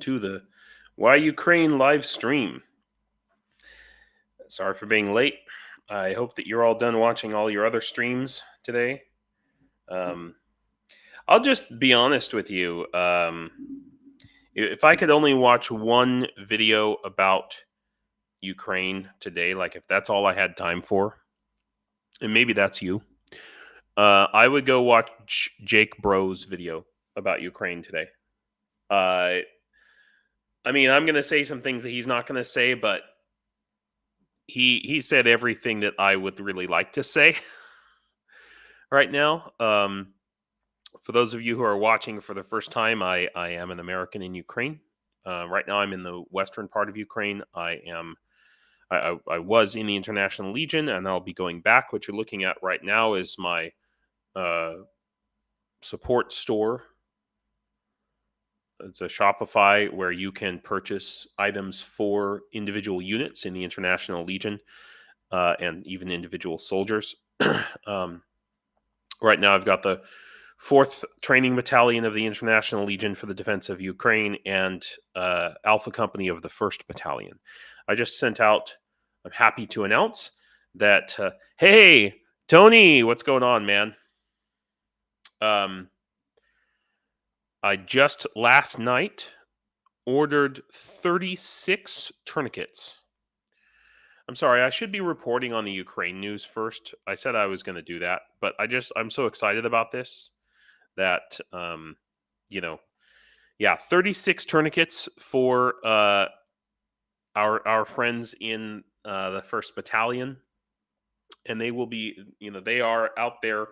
to the Why Ukraine live stream. Sorry for being late. I hope that you're all done watching all your other streams today. I'll just be honest with you. If I could only watch one video about Ukraine today, like if that's all I had time for, and maybe that's you, I would go watch Jake Broe's video about Ukraine today. I mean, I'm going to say some things that he's not going to say, but he said everything that I would really like to say right now. For those of you who are watching for the first time, I am an American in Ukraine. Right now, I'm in the western part of Ukraine. I was in the International Legion, and I'll be going back. What you're looking at right now is my support store. It's a Shopify where you can purchase items for individual units in the International Legion and even individual soldiers. Right now, I've got the 4th Training Battalion of the International Legion for the Defense of Ukraine and Alpha Company of the 1st Battalion. I just sent out, I'm happy to announce that, hey, Tony, what's going on, man? I just last night ordered 36 tourniquets. I'm sorry, I should be reporting on the Ukraine news first. I said I was going to do that, but I'm so excited about this that, 36 tourniquets for our friends in the 1st Battalion. And they will be, they are out there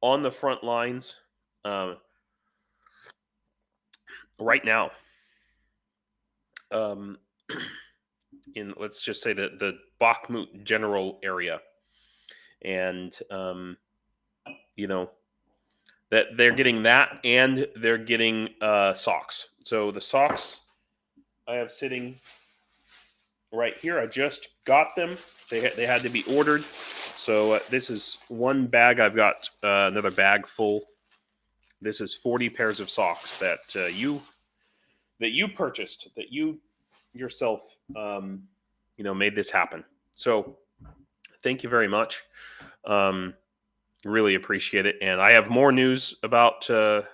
on the front lines right now. In, let's just say, the Bakhmut general area. And, that they're getting that, and they're getting socks. So the socks I have sitting right here, I just got them. They had to be ordered. So this is one bag. I've got another bag full. This is 40 pairs of socks that you purchased, that you yourself made this happen. So thank you very much. Really appreciate it. And I have more news about your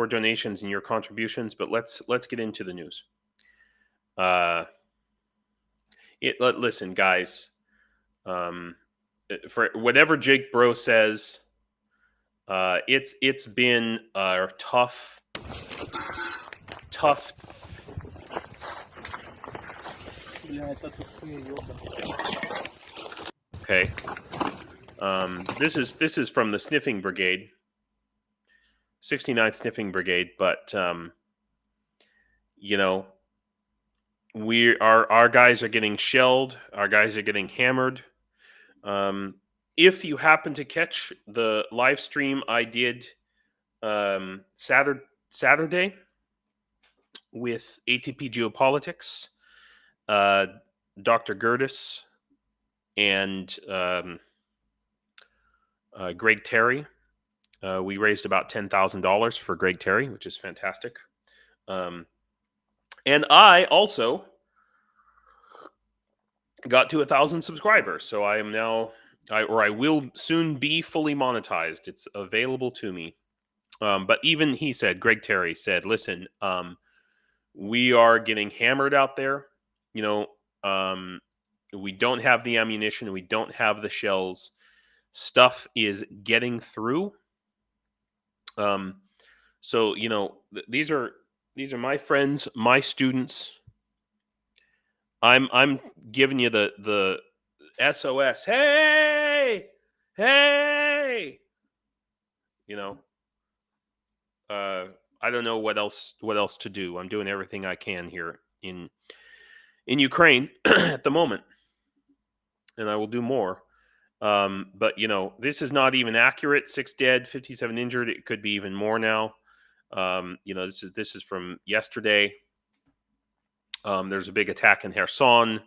donations and your contributions, but let's get into the news. Listen, guys, for whatever Jake Broe says, it's been tough. Okay. This is from the Sniffing Brigade, 69th Sniffing Brigade, but our guys are getting shelled, our guys are getting hammered. If you happen to catch the live stream I did Saturday with ATP Geopolitics, Dr. Gerdes, and Greg Terry. We raised about $10,000 for Greg Terry, which is fantastic. And I also got to 1,000 subscribers. So I am now, I will soon be fully monetized. It's available to me. But even he said, Greg Terry said, listen, we are getting hammered out there. We don't have the ammunition. We don't have the shells. Stuff is getting through. So, these are my friends, my students. I'm giving you the SOS. Hey! I don't know what else to do. I'm doing everything I can here in Ukraine at the moment, and I will do more. But this is not even accurate. 6 dead, 57 injured. It could be even more now. This is from yesterday. There's a big attack in Kherson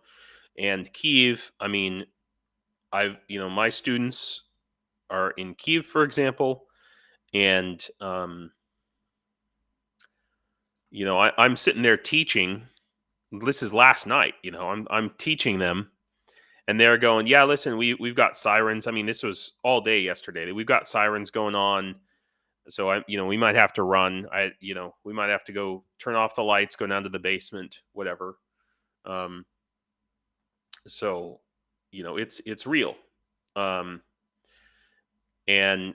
and Kyiv. I mean, my students are in Kyiv, for example, and I'm sitting there teaching. This is last night. I'm teaching them, and they're going, yeah, listen, we've got sirens. I mean, this was all day yesterday. We've got sirens going on. So we might have to run. We might have to go turn off the lights, go down to the basement, whatever. Um, so, it's real. Um, and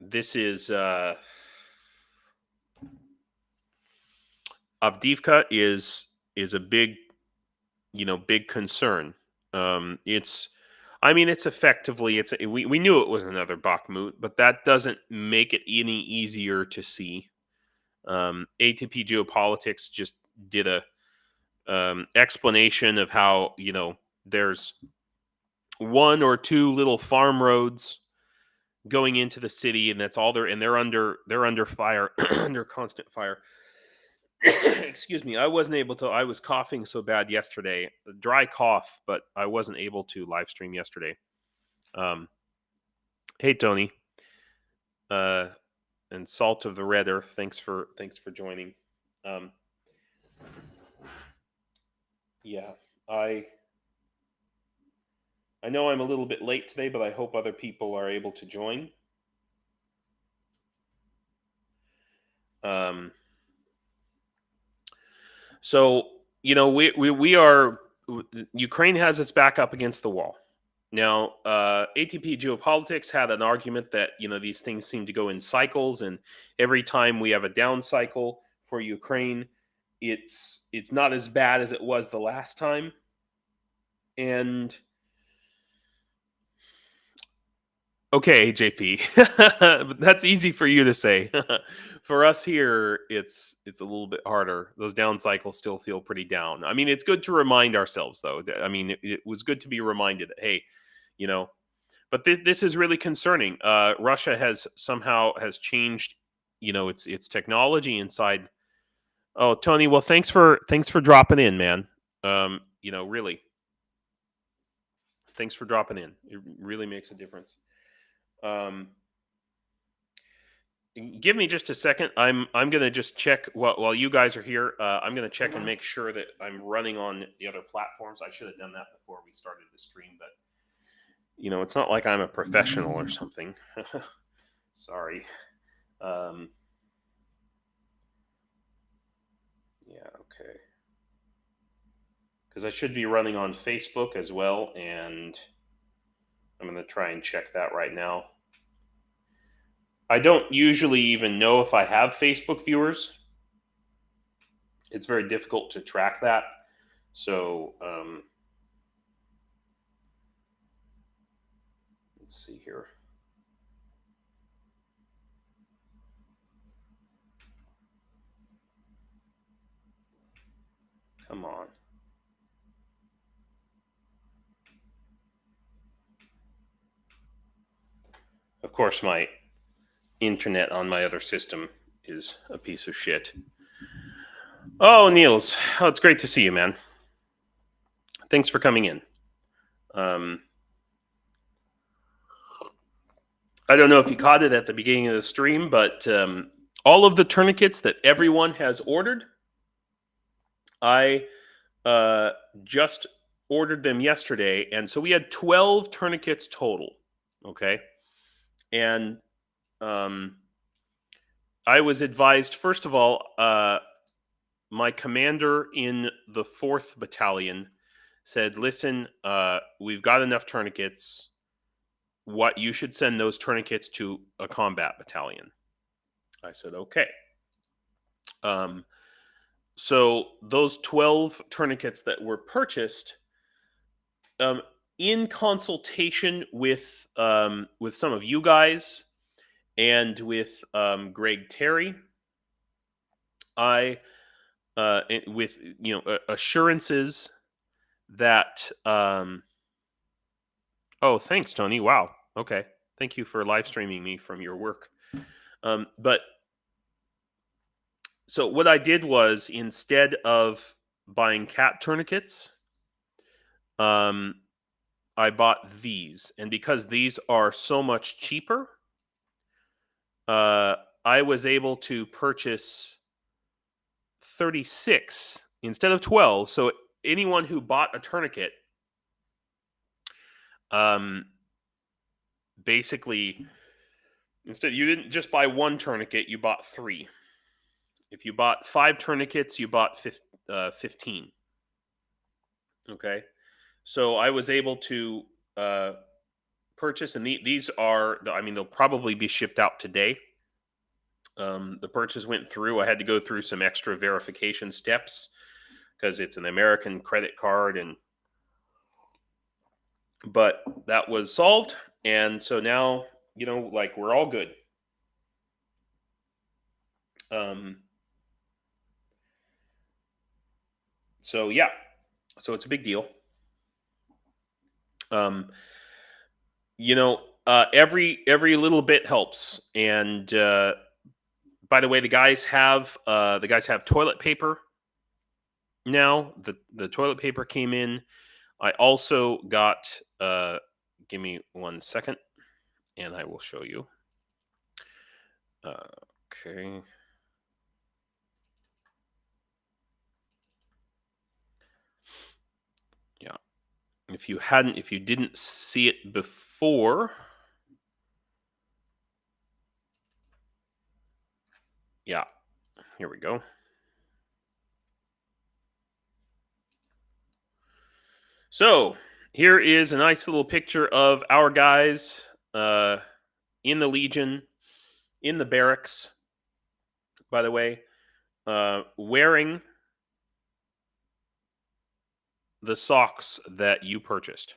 this is Avdiivka is a big concern. It's effectively we knew it was another Bakhmut, but that doesn't make it any easier to see. ATP Geopolitics just did a explanation of how there's one or two little farm roads going into the city, and that's all they're under fire, under constant fire. Excuse me. I wasn't able to. I was coughing so bad yesterday, a dry cough, but I wasn't able to live stream yesterday. Um, hey Tony, and Salt of the Red Earth. Thanks for joining. Um, yeah, I know I'm a little bit late today, but I hope other people are able to join. So we are. Ukraine has its back up against the wall. Now, ATP Geopolitics had an argument that these things seem to go in cycles, and every time we have a down cycle for Ukraine, it's not as bad as it was the last time. And okay, JP, that's easy for you to say. For us here, it's a little bit harder. Those down cycles still feel pretty down. I mean, it's good to remind ourselves, though. I mean, it was good to be reminded that, hey, but this is really concerning. Russia has changed, its technology inside. Oh, Tony, well, thanks for dropping in, man. Really, thanks for dropping in. It really makes a difference. Give me just a second. I'm gonna just check while you guys are here. I'm gonna check and make sure that I'm running on the other platforms. I should have done that before we started the stream, but it's not like I'm a professional or something. Sorry. Yeah, okay. Because I should be running on Facebook as well, and I'm going to try and check that right now. I don't usually even know if I have Facebook viewers. It's very difficult to track that. So, let's see here. Come on. Of course, my internet on my other system is a piece of shit. Oh, Niels. Oh, it's great to see you, man. Thanks for coming in. I don't know if you caught it at the beginning of the stream, but all of the tourniquets that everyone has ordered, I just ordered them yesterday, and so we had 12 tourniquets total. Okay, and I was advised, first of all, my commander in the 4th Battalion said, listen, we've got enough tourniquets. What you should send those tourniquets to a combat battalion. I said, okay. So those 12 tourniquets that were purchased, in consultation with some of you guys and with Greg Terry, I with assurances that oh, thanks, Tony. Wow. Okay. Thank you for live streaming me from your work. But so what I did was, instead of buying cat tourniquets, I bought these. And because these are so much cheaper, I was able to purchase 36 instead of 12. So anyone who bought a tourniquet, basically, instead, you didn't just buy one tourniquet, you bought 3. If you bought 5 tourniquets, you bought 15. Okay. So I was able to purchase, and these are, I mean, they'll probably be shipped out today. The purchase went through. I had to go through some extra verification steps because it's an American credit card, but that was solved, and so now, like, we're all good. So yeah, so it's a big deal. Every little bit helps, and by the way, the guys have toilet paper now. The toilet paper came in. I also got. Give me 1 second, and I will show you. Okay. Yeah. If you didn't see it before, yeah, here we go. So here is a nice little picture of our guys in the Legion, in the barracks, by the way, wearing the socks that you purchased.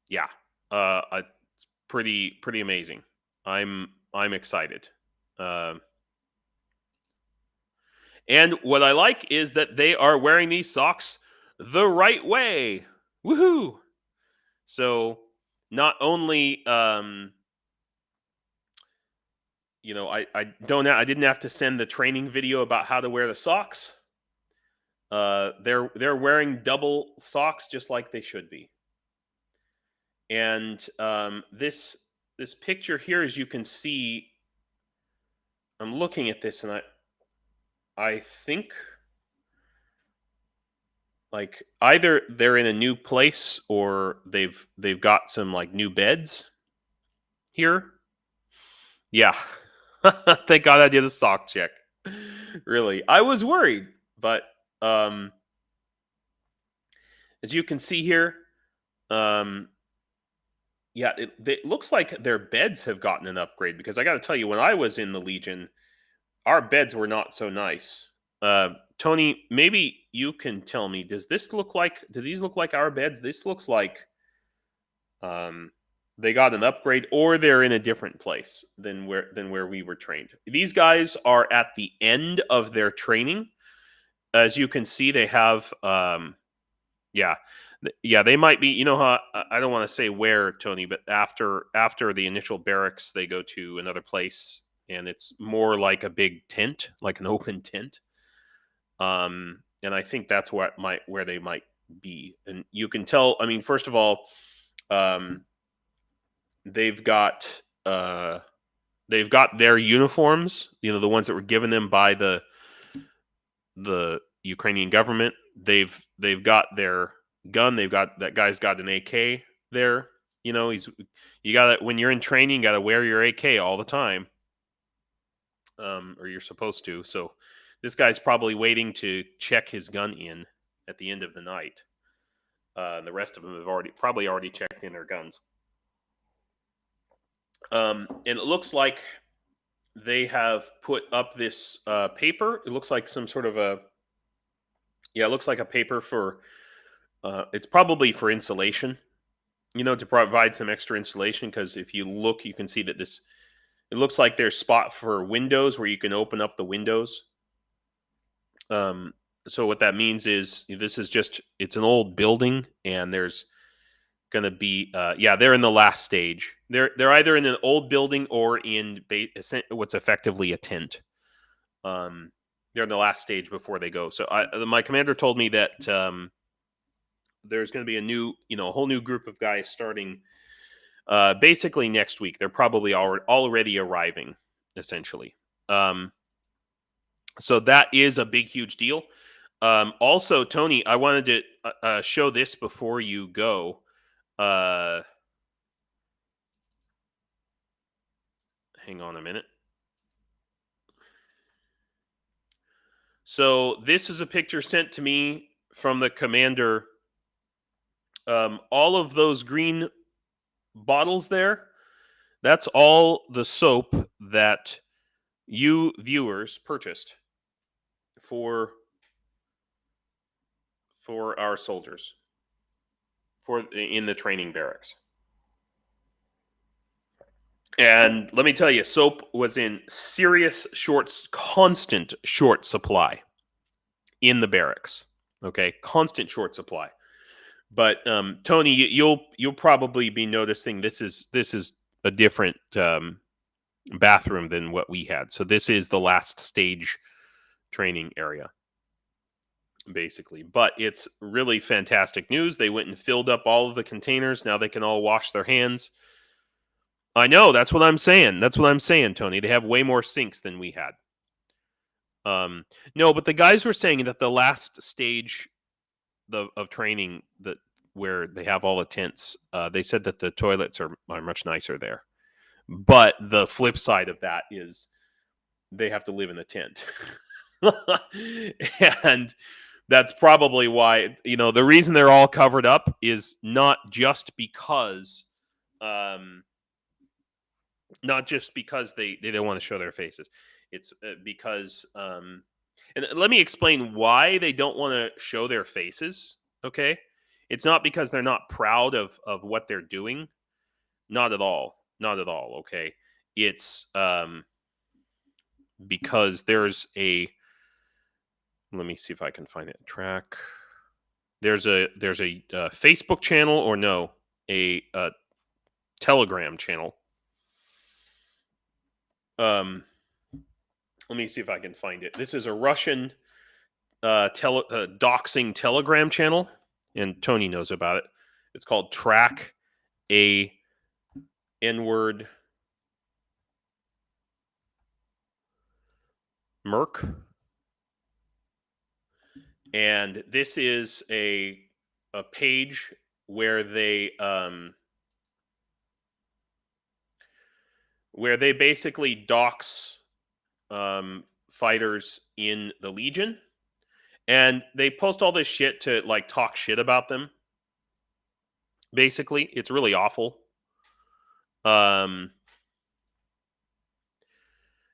Yeah, it's pretty amazing. I'm excited. And what I like is that they are wearing these socks the right way. Woohoo! So not only I didn't have to send the training video about how to wear the socks. They're wearing double socks just like they should be. And this picture here, as you can see, I'm looking at this, and I think, like, either they're in a new place or they've got some, like, new beds here. Yeah. Thank God I did a sock check. Really. I was worried, but as you can see here, yeah, it looks like their beds have gotten an upgrade, because I got to tell you, when I was in the Legion, our beds were not so nice. Tony, maybe you can tell me, do these look like our beds? This looks like they got an upgrade, or they're in a different place than where we were trained. These guys are at the end of their training. As you can see, they have they might be, how, I don't want to say where, Tony, but after the initial barracks, they go to another place, and it's more like a big tent, like an open tent. And I think that's where they might be. And you can tell, I mean, first of all, they've got their uniforms, the ones that were given them by the Ukrainian government. They've got their gun. That guy's got an AK there. You gotta, when you're in training, you gotta wear your AK all the time. Or you're supposed to. So this guy's probably waiting to check his gun in at the end of the night. The rest of them have probably already checked in their guns. And it looks like they have put up this paper. It looks like some sort of it looks like a paper for, it's probably for insulation, to provide some extra insulation, because if you look, you can see that it looks like there's spot for windows where you can open up the windows. So what that means is, this is it's an old building, and there's going to be, they're in the last stage. They're either in an old building or in what's effectively a tent. They're in the last stage before they go. So my commander told me that there's going to be a whole new group of guys starting basically next week. They're probably already arriving, essentially. So that is a big, huge deal. Also, Tony, I wanted to show this before you go. Hang on a minute. So this is a picture sent to me from the commander. All of those green bottles there, that's all the soap that you viewers purchased for our soldiers in the training barracks. And let me tell you, soap was in serious constant short supply in the barracks. Okay, constant short supply. But Tony, you'll probably be noticing this is a different bathroom than what we had. So this is the last stage training area, basically. But it's really fantastic news. They went and filled up all of the containers. Now they can all wash their hands. I know, that's what I'm saying. That's what I'm saying, Tony. They have way more sinks than we had. No, but the guys were saying that the last stage of training, that where they have all the tents, they said that the toilets are much nicer there. But the flip side of that is they have to live in a tent. And that's probably why, the reason they're all covered up is not just because they don't want to show their faces. It's because and let me explain why they don't want to show their faces. Okay, it's not because they're not proud of what they're doing. Not at all. Not at all. Okay, it's because there's a. Let me see if I can find it. Track. There's a Facebook channel, or no, a Telegram channel. Let me see if I can find it. This is a Russian doxing Telegram channel, and Tony knows about it. It's called Track a N-word Merc. And this is a page where they basically dox fighters in the Legion, and they post all this shit to like talk shit about them. Basically, it's really awful.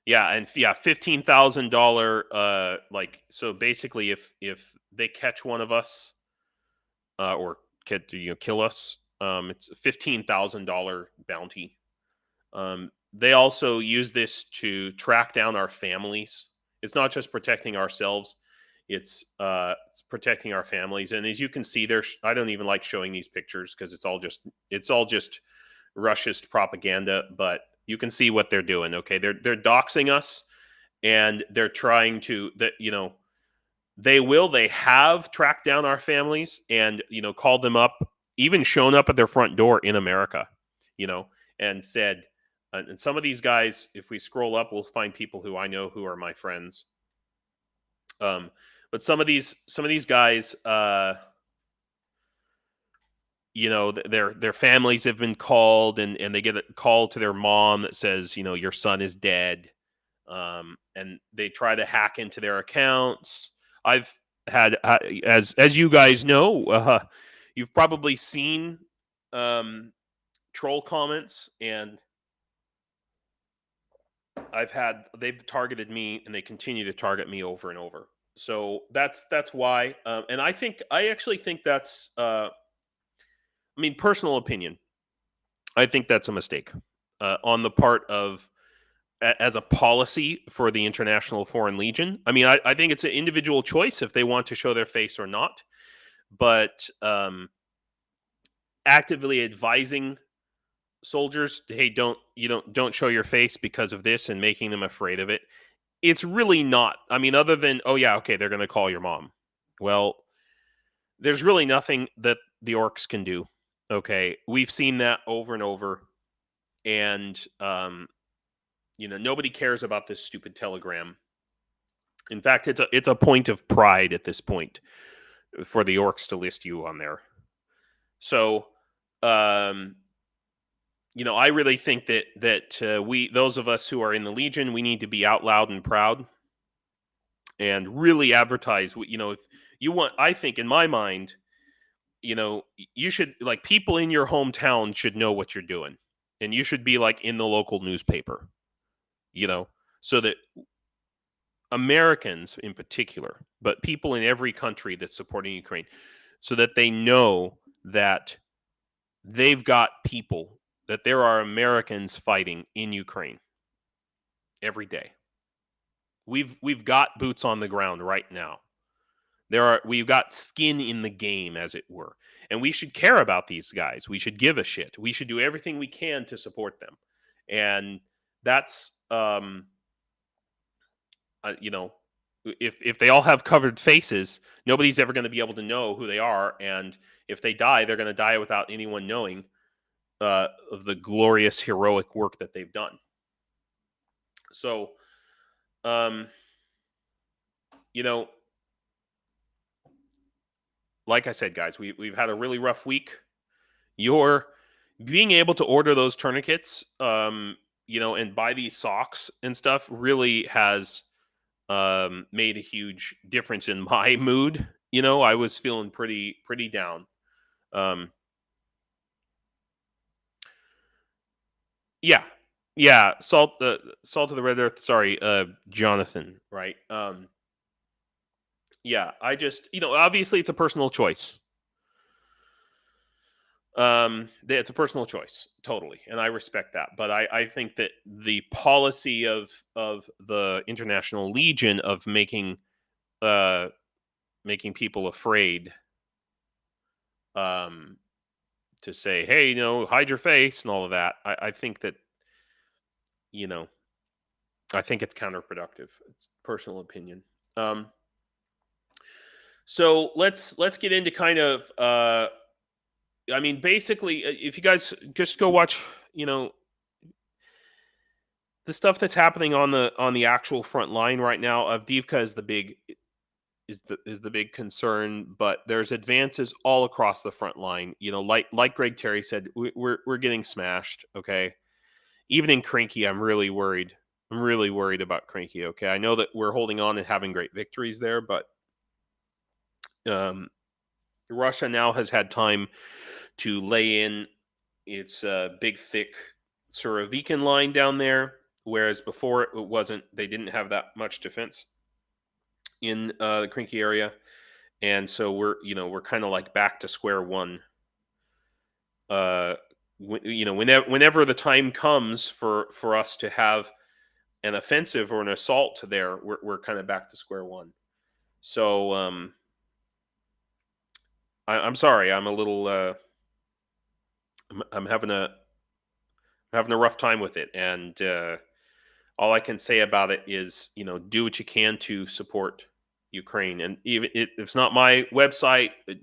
Yeah, and yeah, $15,000. Like, so basically, if they catch one of us, or kill us, it's a $15,000 bounty. They also use this to track down our families. It's not just protecting ourselves; it's protecting our families. And as you can see, I don't even like showing these pictures because it's all just Russia's propaganda. But you can see what they're doing. Okay, they're doxing us, and they're trying to they have tracked down our families and called them up, even shown up at their front door in America, and said. And some of these guys, if we scroll up, we'll find people who I know who are my friends. But some of these guys, their families have been called, and they get a call to their mom that says, your son is dead, and they try to hack into their accounts. I've had, as you guys know, you've probably seen troll comments, and they've targeted me, and they continue to target me over and over. So that's why, and I actually think that's, personal opinion. I think that's a mistake on the part of, as a policy for the International Foreign Legion. I think it's an individual choice if they want to show their face or not, but actively advising soldiers, hey, don't show your face because of this, and making them afraid of it, it's really not. Other than, oh yeah, okay, they're going to call your mom. Well, there's really nothing that the orcs can do. Okay, we've seen that over and over, and nobody cares about this stupid telegram. In fact, it's a point of pride at this point for the orcs to list you on there. So, I really think that we, those of us who are in the Legion, we need to be out loud and proud and really advertise. If you want, I think in my mind, you should, like, people in your hometown should know what you're doing, and you should be like in the local newspaper, so that Americans in particular, but people in every country that's supporting Ukraine, so that they know that they've got people, that there are Americans fighting in Ukraine every day. We've got boots on the ground right now. We've got skin in the game, as it were. And we should care about these guys. We should give a shit. We should do everything we can to support them. And that's if they all have covered faces, nobody's ever going to be able to know who they are, and if they die, they're going to die without anyone knowing of the glorious heroic work that they've done. So, like I said, guys, we've had a really rough week. You're being able to order those tourniquets, and buy these socks and stuff really has made a huge difference in my mood. I was feeling pretty down. Yeah, salt of the red earth. Sorry, Jonathan. Right. Yeah, I just, obviously it's a personal choice. It's a personal choice, totally, and I respect that. But I think that the policy of the International Legion of making people afraid, to say, hey, hide your face and all of that. I think that, I think it's counterproductive. It's personal opinion. So let's get into kind of, basically, if you guys just go watch, the stuff that's happening on the actual front line right now. Avdiivka is the big concern, but there's advances all across the front line. Like Greg Terry said, we're getting smashed. Okay, even in Cranky, I'm really worried. I'm really worried about Cranky. Okay, I know that we're holding on and having great victories there, but Russia now has had time to lay in its big, thick Surovikin line down there, whereas before it wasn't. They didn't have that much defense in the Cranky area, and so we're kind of like back to square one. Whenever the time comes for us to have an offensive or an assault there, we're kind of back to square one. So I'm sorry, I'm a little I'm having a rough time with it, and all I can say about it is, do what you can to support Ukraine, and even it's not my website, and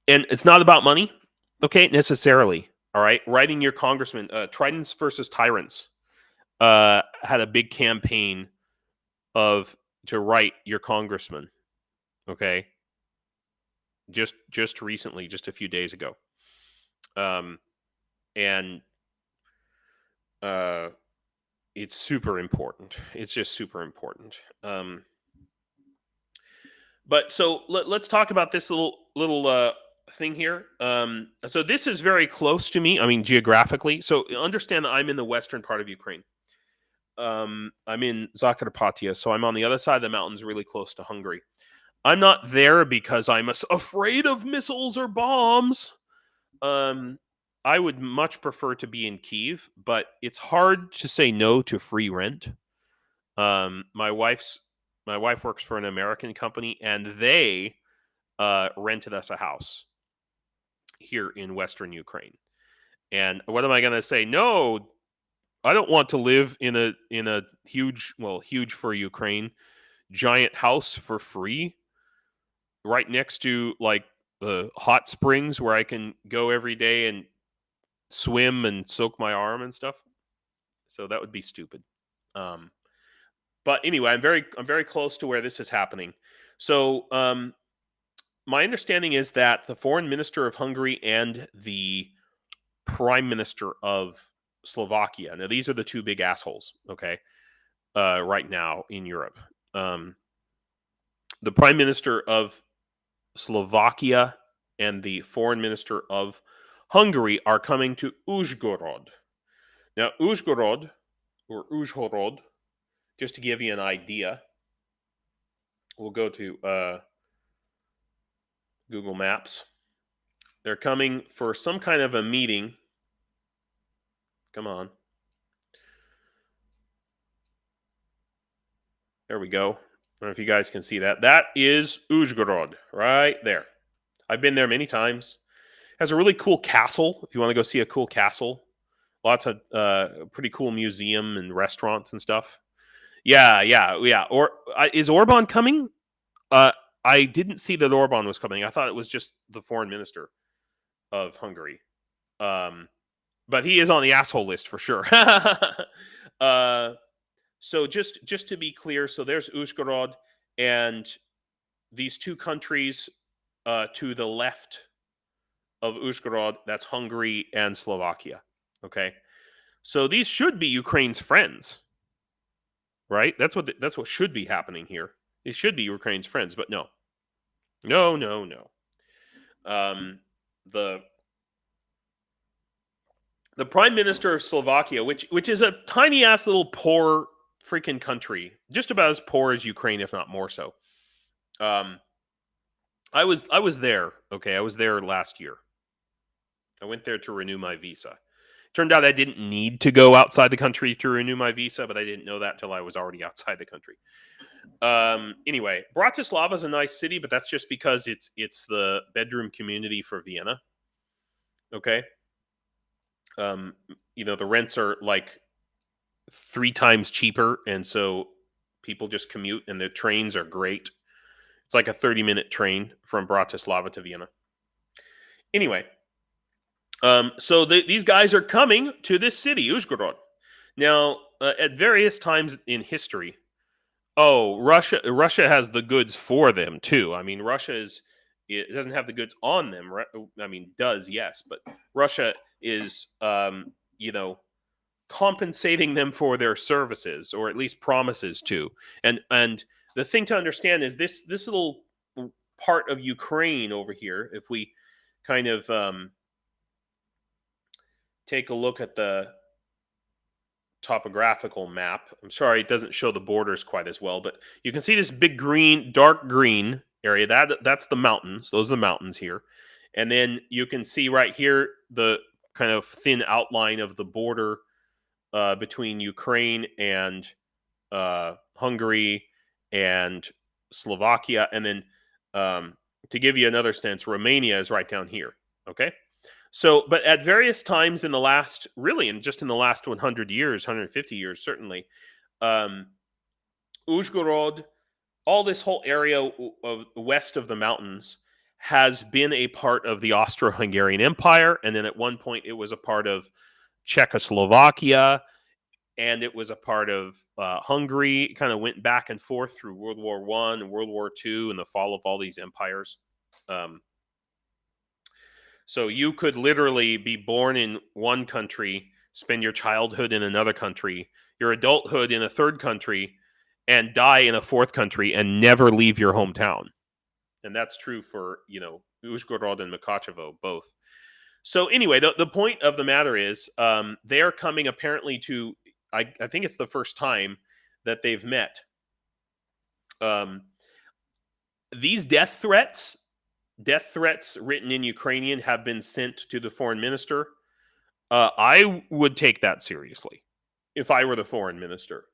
it's not about money, okay, necessarily. All right, writing your congressman, Tridents versus Tyrants, had a big campaign to write your congressman, okay, just recently, just a few days ago, and it's super important. It's just super important. But so let's talk about this little thing here. So this is very close to me. Geographically. So understand that I'm in the western part of Ukraine. I'm in Zakarpattia, so I'm on the other side of the mountains, really close to Hungary. I'm not there because I'm afraid of missiles or bombs. I would much prefer to be in Kyiv, but it's hard to say no to free rent. My wife works for an American company, and they rented us a house here in Western Ukraine. And what am I going to say? No, I don't want to live in a huge for Ukraine, giant house for free, right next to like the hot springs where I can go every day and swim and soak my arm and stuff. So that would be stupid. But anyway, I'm very close to where this is happening. So my understanding is that the foreign minister of Hungary and the prime minister of Slovakia. Now, these are the two big assholes, okay, right now in Europe. The prime minister of Slovakia and the foreign minister of Hungary are coming to Uzhgorod. Now, Uzhgorod, or Uzhhorod, just to give you an idea, we'll go to Google Maps. They're coming for some kind of a meeting. Come on. There we go. I don't know if you guys can see that. That is Uzhgorod right there. I've been there many times. It has a really cool castle. If you want to go see a cool castle, lots of pretty cool museum and restaurants and stuff. Yeah. Or is Orban coming? I didn't see that Orban was coming. I thought it was just the foreign minister of Hungary. But he is on the asshole list for sure. So just to be clear, so there's Uzhgorod and these two countries to the left of Uzhgorod, that's Hungary and Slovakia. Okay, so these should be Ukraine's friends, right? That's what should be happening here. These should be Ukraine's friends, but no. The prime minister of Slovakia, which is a tiny ass little poor freaking country, just about as poor as Ukraine, if not more so. I was there. Okay, I was there last year. I went there to renew my visa. Turned out I didn't need to go outside the country to renew my visa, but I didn't know that till I was already outside the country. Anyway, Bratislava is a nice city, but that's just because it's the bedroom community for Vienna. Okay. The rents are like 3 times cheaper, and so people just commute, and the trains are great. It's like a 30-minute train from Bratislava to Vienna. Anyway, so these guys are coming to this city, Uzhgorod. Now, at various times in history, Russia has the goods for them too. I mean, it doesn't have the goods on them. I mean, does, yes, but Russia is, compensating them for their services, or at least promises to. And the thing to understand is this little part of Ukraine over here, if we kind of take a look at the topographical map. I'm sorry, it doesn't show the borders quite as well, but you can see this big dark green area. That's the mountains. Those are the mountains here. And then you can see right here the kind of thin outline of the border between Ukraine and Hungary and Slovakia. And then to give you another sense, Romania is right down here. Okay. So, but at various times in the last 100 years, 150 years, certainly, Uzhgorod, all this whole area of west of the mountains has been a part of the Austro-Hungarian Empire. And then at one point it was a part of Czechoslovakia, and it was a part of Hungary. It kind of went back and forth through World War I and World War II and the fall of all these empires. So you could literally be born in one country, spend your childhood in another country, your adulthood in a third country, and die in a fourth country and never leave your hometown. And that's true for, Uzhgorod and Mukachevo both. So anyway, the point of the matter is they are coming apparently to, I think it's the first time that they've met. These death threats written in Ukrainian have been sent to the foreign minister. I would take that seriously if I were the foreign minister.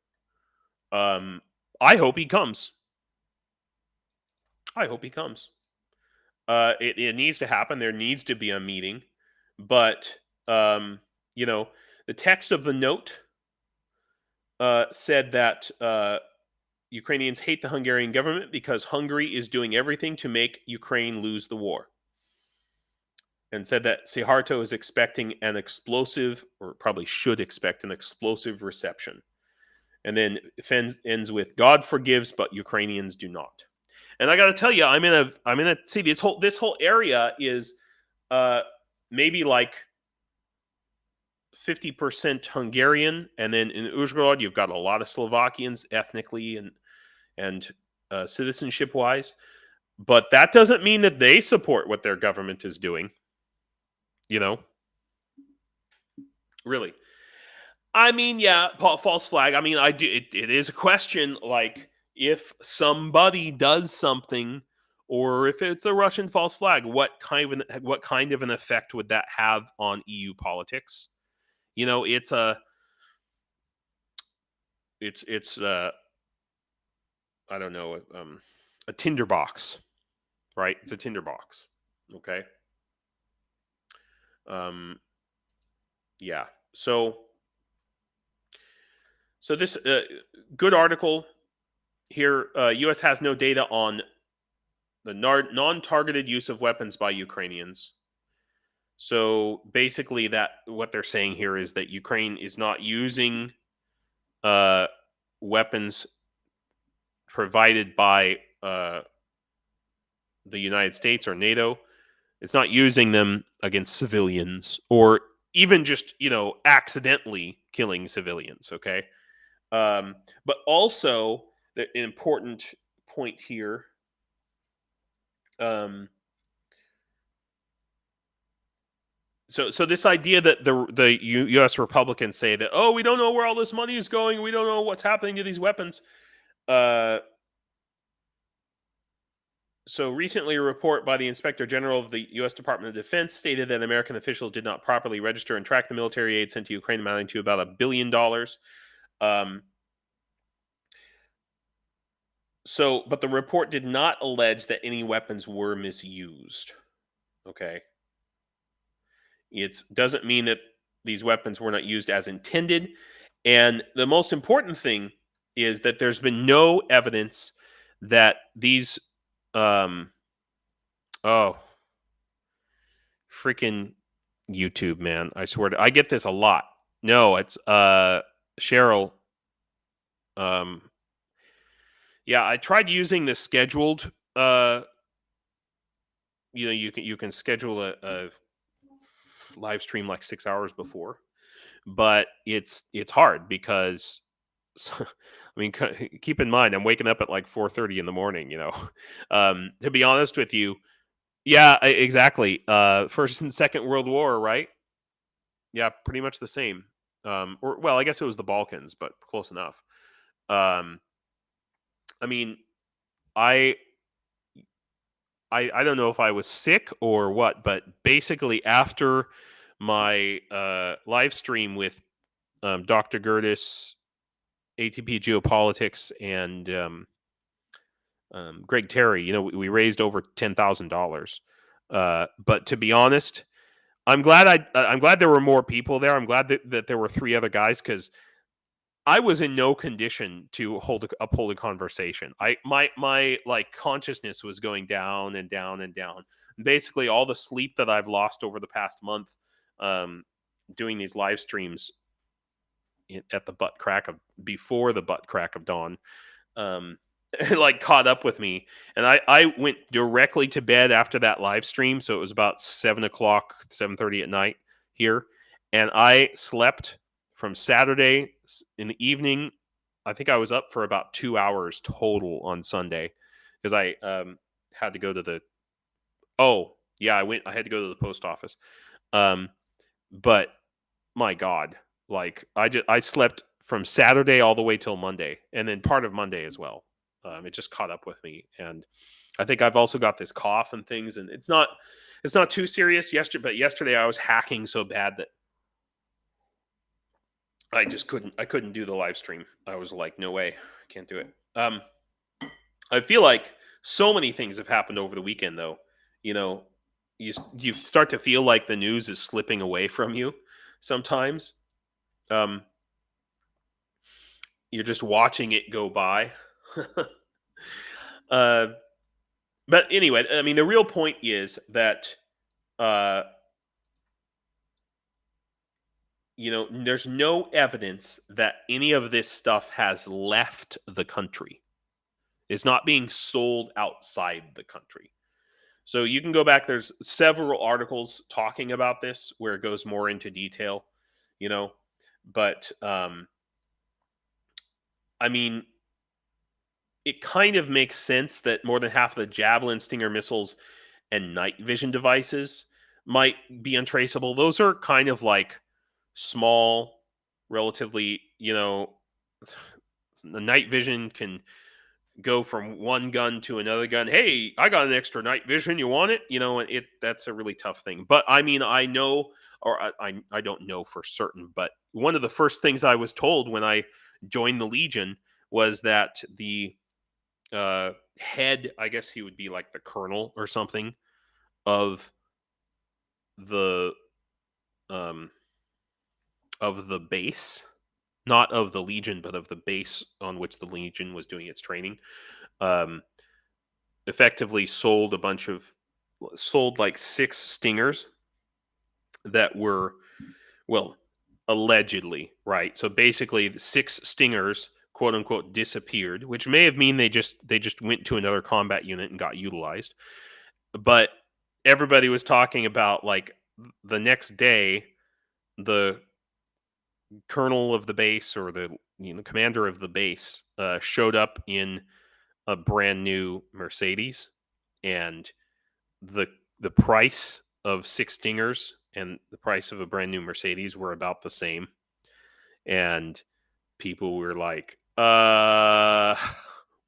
I hope he comes. It needs to happen. There needs to be a meeting. But, the text of the note said that Ukrainians hate the Hungarian government because Hungary is doing everything to make Ukraine lose the war. And said that Siharto is expecting an explosive, or probably should expect an explosive reception. And then ends with God forgives, but Ukrainians do not. And I got to tell you, I'm in a see this whole area is maybe like 50% Hungarian, and then in Uzhhorod you've got a lot of Slovakians ethnically and citizenship wise. But that doesn't mean that they support what their government is doing. You know, really. I mean, yeah, false flag. I mean, I do. It is a question. Like, if somebody does something, or if it's a Russian false flag, what kind of an effect would that have on EU politics? You know, it's I don't know, a tinderbox, right? It's a tinderbox. Okay. Um, yeah. So this good article here. U.S. has no data on the non-targeted use of weapons by Ukrainians. So basically, that what they're saying here is that Ukraine is not using weapons provided by the United States or NATO. It's not using them against civilians or even just accidentally killing civilians. Okay, but also an important point here. So this idea that the U.S. Republicans say that, oh, we don't know where all this money is going, we don't know what's happening to these weapons. So recently, a report by the Inspector General of the U.S. Department of Defense stated that American officials did not properly register and track the military aid sent to Ukraine, amounting to about $1 billion. But the report did not allege that any weapons were misused. Okay. It doesn't mean that these weapons were not used as intended. And the most important thing is that there's been no evidence that these freaking YouTube, man. I swear I get this a lot. No, it's Cheryl. Yeah, I tried using the scheduled you can schedule a live stream like 6 hours before, but it's hard because I mean, keep in mind I'm waking up at like 4:30 in the morning, to be honest with you. Yeah, exactly. First and Second World War, right? Yeah, pretty much the same. Or well, I guess it was the Balkans, but close enough. I mean, I I don't know if I was sick or what, but basically after my live stream with Dr. Gerdes, ATP Geopolitics, and Greg Terry, we raised over $10,000. But to be honest, I'm glad there were more people there. I'm glad that there were 3 other guys, because I was in no condition to uphold a conversation. My like consciousness was going down and down and down. Basically, all the sleep that I've lost over the past month, doing these live streams at the before the butt crack of dawn, like caught up with me, and I went directly to bed after that live stream. So it was about 7:00, 7:30 at night here, and I slept from Saturday in the evening. I think I was up for about 2 hours total on Sunday, because I had to go to the. Oh yeah, I had to go to the post office, but my God, like I slept from Saturday all the way till Monday, and then part of Monday as well. It just caught up with me, and I think I've also got this cough and things, and it's not too serious yesterday I was hacking so bad that I just couldn't do the live stream. I was like, no way, I can't do it. I feel like so many things have happened over the weekend, though. You know, you start to feel like the news is slipping away from you sometimes. You're just watching it go by. But anyway, I mean, the real point is that there's no evidence that any of this stuff has left the country. It's not being sold outside the country. So you can go back. There's several articles talking about this where it goes more into detail, you know. But I mean, it kind of makes sense that more than half of the Javelin, Stinger missiles, and night vision devices might be untraceable. Those are kind of like small, relatively, the night vision can go from one gun to another gun. Hey, I got an extra night vision. You want it? And that's a really tough thing. But I mean, I know, or I don't know for certain, but one of the first things I was told when I joined the Legion was that the head, I guess he would be like the colonel or something of the um of the base, not of the Legion, but of the base on which the Legion was doing its training, um, effectively sold like 6 Stingers that were, well, allegedly, right? So basically, the 6 Stingers, quote unquote, disappeared, which may have mean they just went to another combat unit and got utilized. But everybody was talking about, like, the next day, the colonel of the base, or the commander of the base, showed up in a brand new Mercedes, and the price of 6 Stingers and the price of a brand new Mercedes were about the same, and people were like,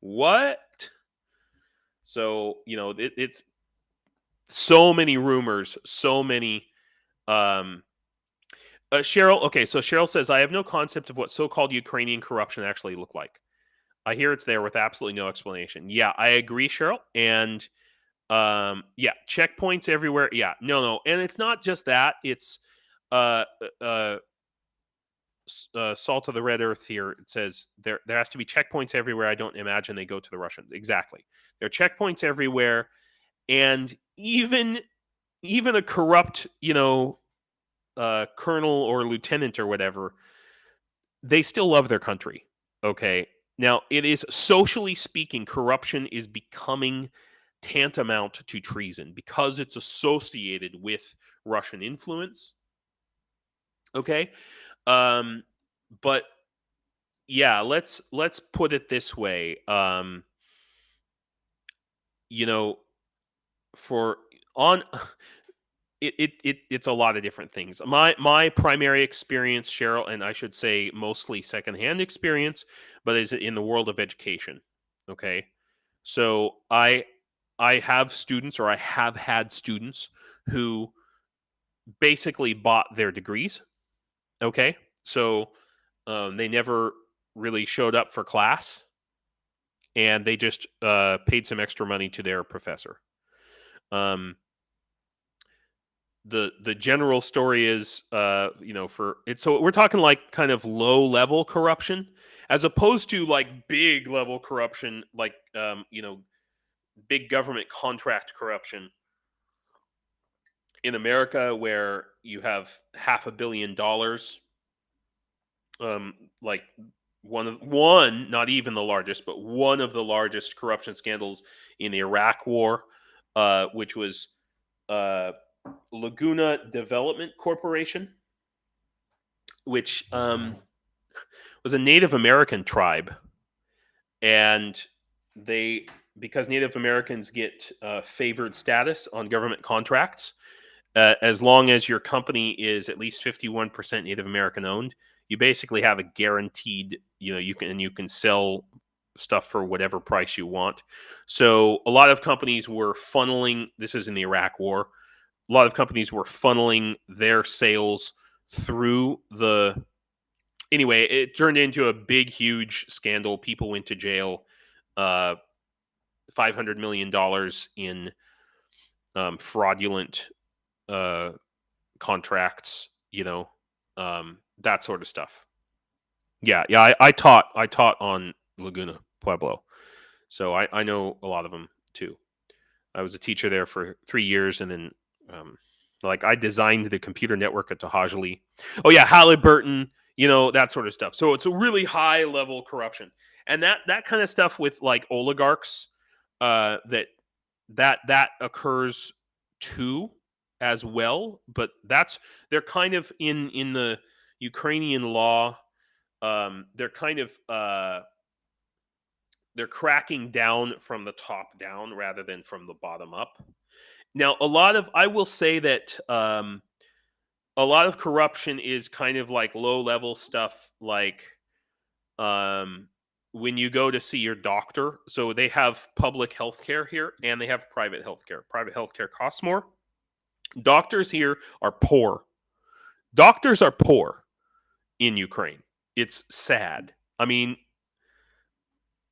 what? So it's so many rumors, so many. Cheryl, okay, so Cheryl says, I have no concept of what so-called Ukrainian corruption actually look like. I hear it's there with absolutely no explanation. Yeah, I agree, Cheryl. And yeah, checkpoints everywhere. Yeah, no, and it's not just that. It's uh, uh, salt of the red earth here. It says there has to be checkpoints everywhere. I don't imagine they go to the Russians. Exactly, there are checkpoints everywhere, and even a corrupt, colonel or lieutenant or whatever, they still love their country. Okay. Now, it is, socially speaking, corruption is becoming tantamount to treason because it's associated with Russian influence. Okay. Um, but yeah, let's put it this way. You know, for on it's a lot of different things. My primary experience, Cheryl, and I should say mostly secondhand experience, but is in the world of education. Okay, so I have students, or I have had students, who basically bought their degrees. Okay, so they never really showed up for class, and they just paid some extra money to their professor. Um, the general story is, for it, so we're talking like kind of low level corruption, as opposed to like big level corruption, like big government contract corruption in America, where you have $500 million, like one, not even the largest, but one of the largest corruption scandals in the Iraq War, which was Laguna Development Corporation, which was a Native American tribe, and they, because Native Americans get favored status on government contracts, as long as your company is at least 51% Native American owned, you basically have a guaranteed, you can sell stuff for whatever price you want. So a lot of companies were funneling, this is in the Iraq War, a lot of companies were funneling their sales through the, anyway, it turned into a big, huge scandal. People went to jail. $500 million in fraudulent contracts, that sort of stuff. Yeah. I taught on Laguna Pueblo, so I know a lot of them too. I was a teacher there for 3 years, and then Like I designed the computer network at Tahajli. Oh yeah, Halliburton, that sort of stuff. So it's a really high level corruption. And that kind of stuff with like oligarchs, that occurs too as well, but they're kind of in the Ukrainian law. They're kind of they're cracking down from the top down rather than from the bottom up. Now, I will say that a lot of corruption is kind of like low level stuff, like um, when you go to see your doctor. So they have public health care here and they have private health care. Private health care costs more. Doctors here are poor. Doctors are poor in Ukraine. It's sad.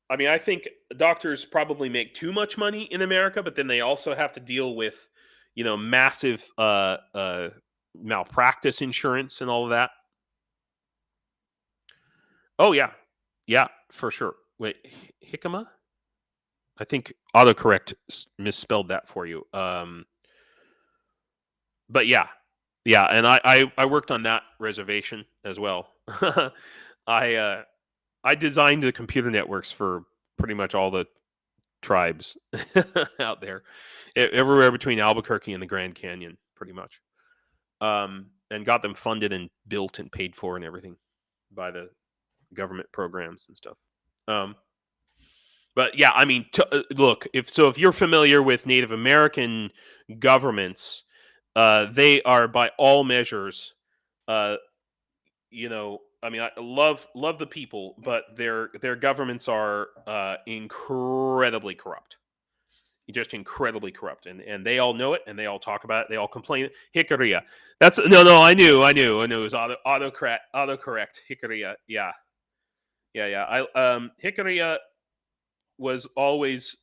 I think doctors probably make too much money in America, but then they also have to deal with, massive malpractice insurance and all of that. Oh yeah, yeah, for sure. Wait, jicama? I think autocorrect misspelled that for you. But yeah, yeah, and I worked on that reservation as well. I I designed the computer networks for pretty much all the tribes out there, everywhere between Albuquerque and the Grand Canyon, pretty much, and got them funded and built and paid for and everything by the government programs and stuff. Um, but yeah, look, if you're familiar with Native American governments, they are by all measures, uh, I love the people, but their governments are incredibly corrupt, just incredibly corrupt, and they all know it, and they all talk about it. They all complain. Hikaria. That's no. I knew. It was autocorrect. Hikaria. Yeah, yeah, yeah. Hikaria was always,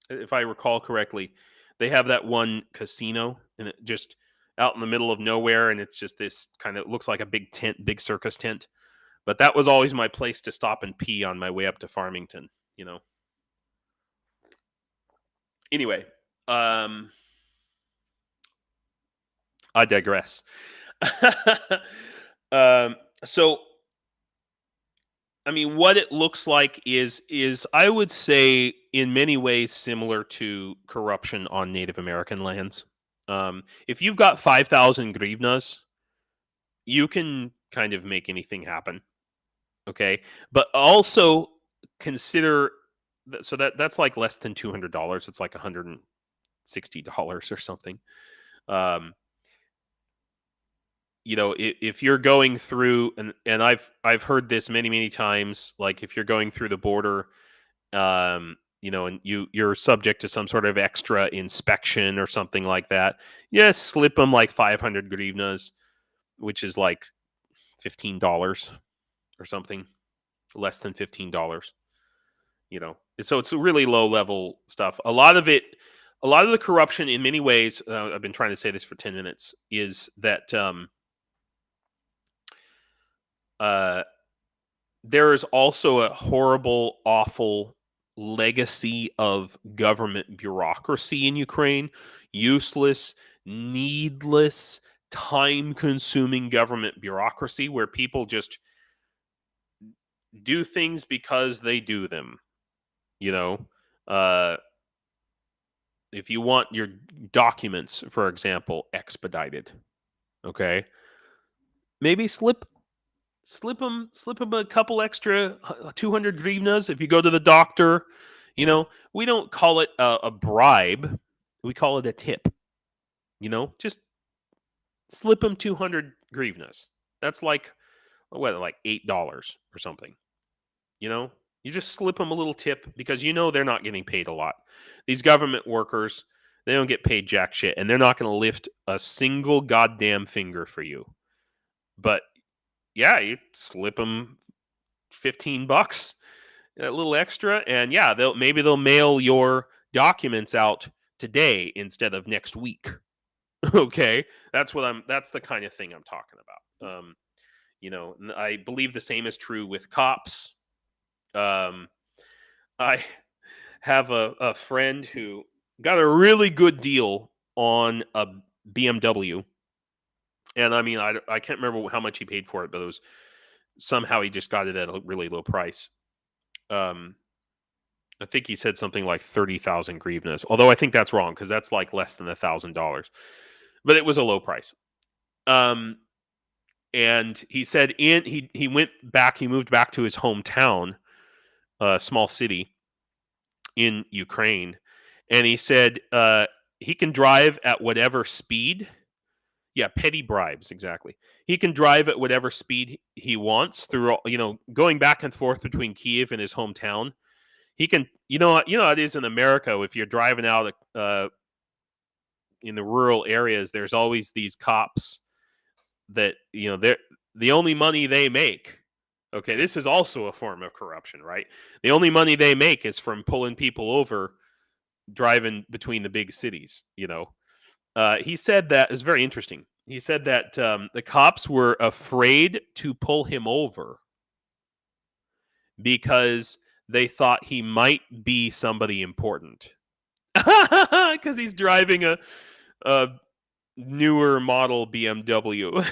if I recall correctly, they have that one casino, and it just out in the middle of nowhere, and it's just this kind of looks like a big tent, big circus tent. But that was always my place to stop and pee on my way up to Farmington. Anyway, I digress. So, what it looks like is I would say in many ways similar to corruption on Native American lands. If you've got 5,000 grivnas, you can kind of make anything happen. Okay, but also consider so that's like less than $200. It's like $160 or something. Um, if you're going through, and I've heard this many times, like if you're going through the border, and you're subject to some sort of extra inspection or something like that, slip them like 500 grivnas, which is like $15 or something, less than $15. So it's a really low level stuff. A lot of the corruption in many ways, I've been trying to say this for 10 minutes, is that there is also a horrible, awful legacy of government bureaucracy in Ukraine. Useless, needless, time-consuming government bureaucracy where people just do things because they do them. If you want your documents, for example, expedited, okay, maybe slip them a couple extra 200 grivnas if you go to the doctor. We don't call it a bribe, we call it a tip. Just slip them 200 grivnas. That's like like $8 or something. You just slip them a little tip because they're not getting paid a lot. These government workers, they don't get paid jack shit, and they're not going to lift a single goddamn finger for you. But yeah, you slip them $15, a little extra, and yeah, they'll mail your documents out today instead of next week. Okay, that's the kind of thing I'm talking about. I believe the same is true with cops. I have a friend who got a really good deal on BMW. And I mean, I can't remember how much he paid for it, but it was somehow he just got it at a really low price. I think he said something like 30,000 grivnas, although I think that's wrong because that's like less than $1,000. But it was a low price. And he said he went back, he moved back to his hometown, small city in Ukraine, and he said he can drive at whatever speed. Yeah, petty bribes, exactly. He can drive at whatever speed he wants through, going back and forth between Kiev and his hometown. He can, how it is in America. If you're driving out in the rural areas, there's always these cops that, they're the only money they make. Okay, this is also a form of corruption, right? The only money they make is from pulling people over driving between the big cities. He said that is very interesting. He said that the cops were afraid to pull him over because they thought he might be somebody important. Because he's driving a newer model BMW.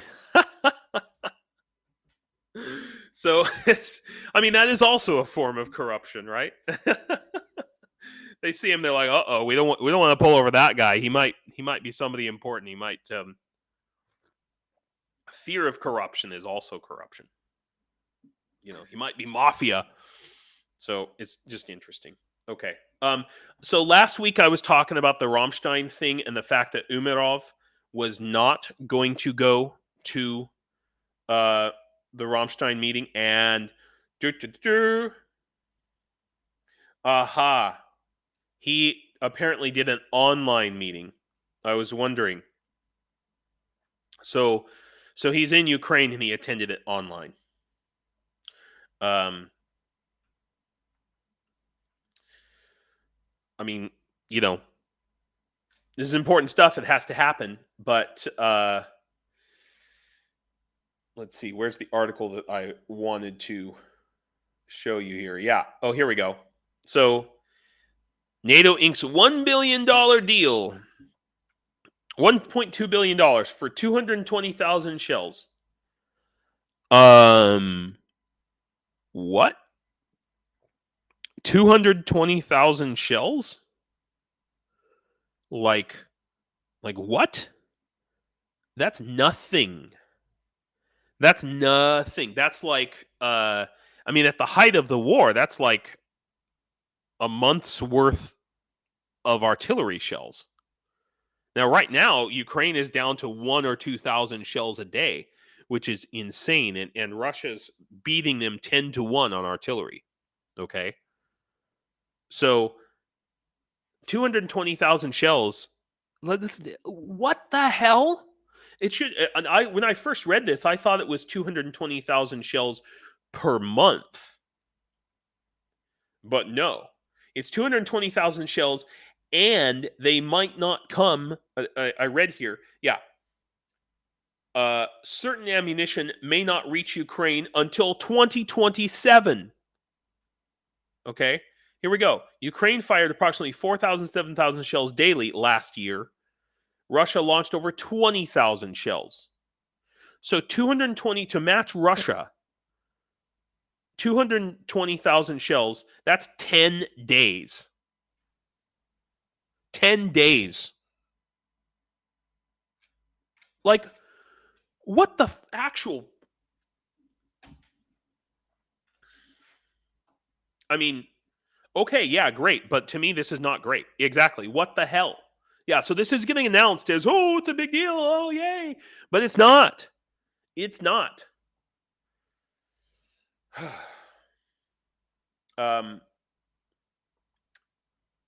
So, that is also a form of corruption, right? They see him, they're like, "Uh-oh, we don't want to pull over that guy. He might be somebody important. He might." Fear of corruption is also corruption. He might be mafia. So it's just interesting. Okay. So last week I was talking about the Rammstein thing and the fact that Umerov was not going to go to the Rammstein meeting, and he apparently did an online meeting. I was wondering. So he's in Ukraine and he attended it online. This is important stuff. It has to happen. But let's see. Where's the article that I wanted to show you here? Yeah. Oh, here we go. So NATO inks $1 billion deal. $1.2 billion for 220,000 shells. What? 220,000 shells? Like what? That's nothing. That's nothing. That's like at the height of the war, that's like a month's worth of artillery shells. Now, right now, Ukraine is down to 1,000 or 2,000 shells a day, which is insane. And Russia's beating them 10-1 on artillery. Okay. So 220,000 shells. What the hell? It should. When I first read this, I thought it was 220,000 shells per month. But no, it's 220,000 shells, and they might not come. I read here. Yeah. Certain ammunition may not reach Ukraine until 2027. Okay. Here we go. Ukraine fired approximately 4,000, 7,000 shells daily last year. Russia launched over 20,000 shells. So 220 to match Russia. 220,000 shells. That's 10 days. 10 days. Like, what the actual... okay, yeah, great. But to me, this is not great. Exactly. What the hell? Yeah, so this is getting announced as, oh, it's a big deal. Oh, yay. But it's not. It's not.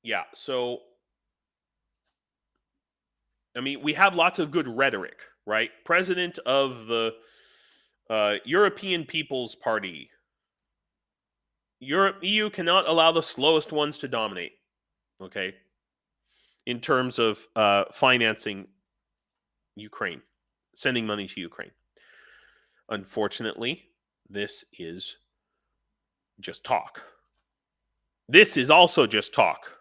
Yeah, so, we have lots of good rhetoric, right? President of the European People's Party. EU cannot allow the slowest ones to dominate, okay, in terms of financing Ukraine, sending money to Ukraine. Unfortunately, this is just talk. This is also just talk.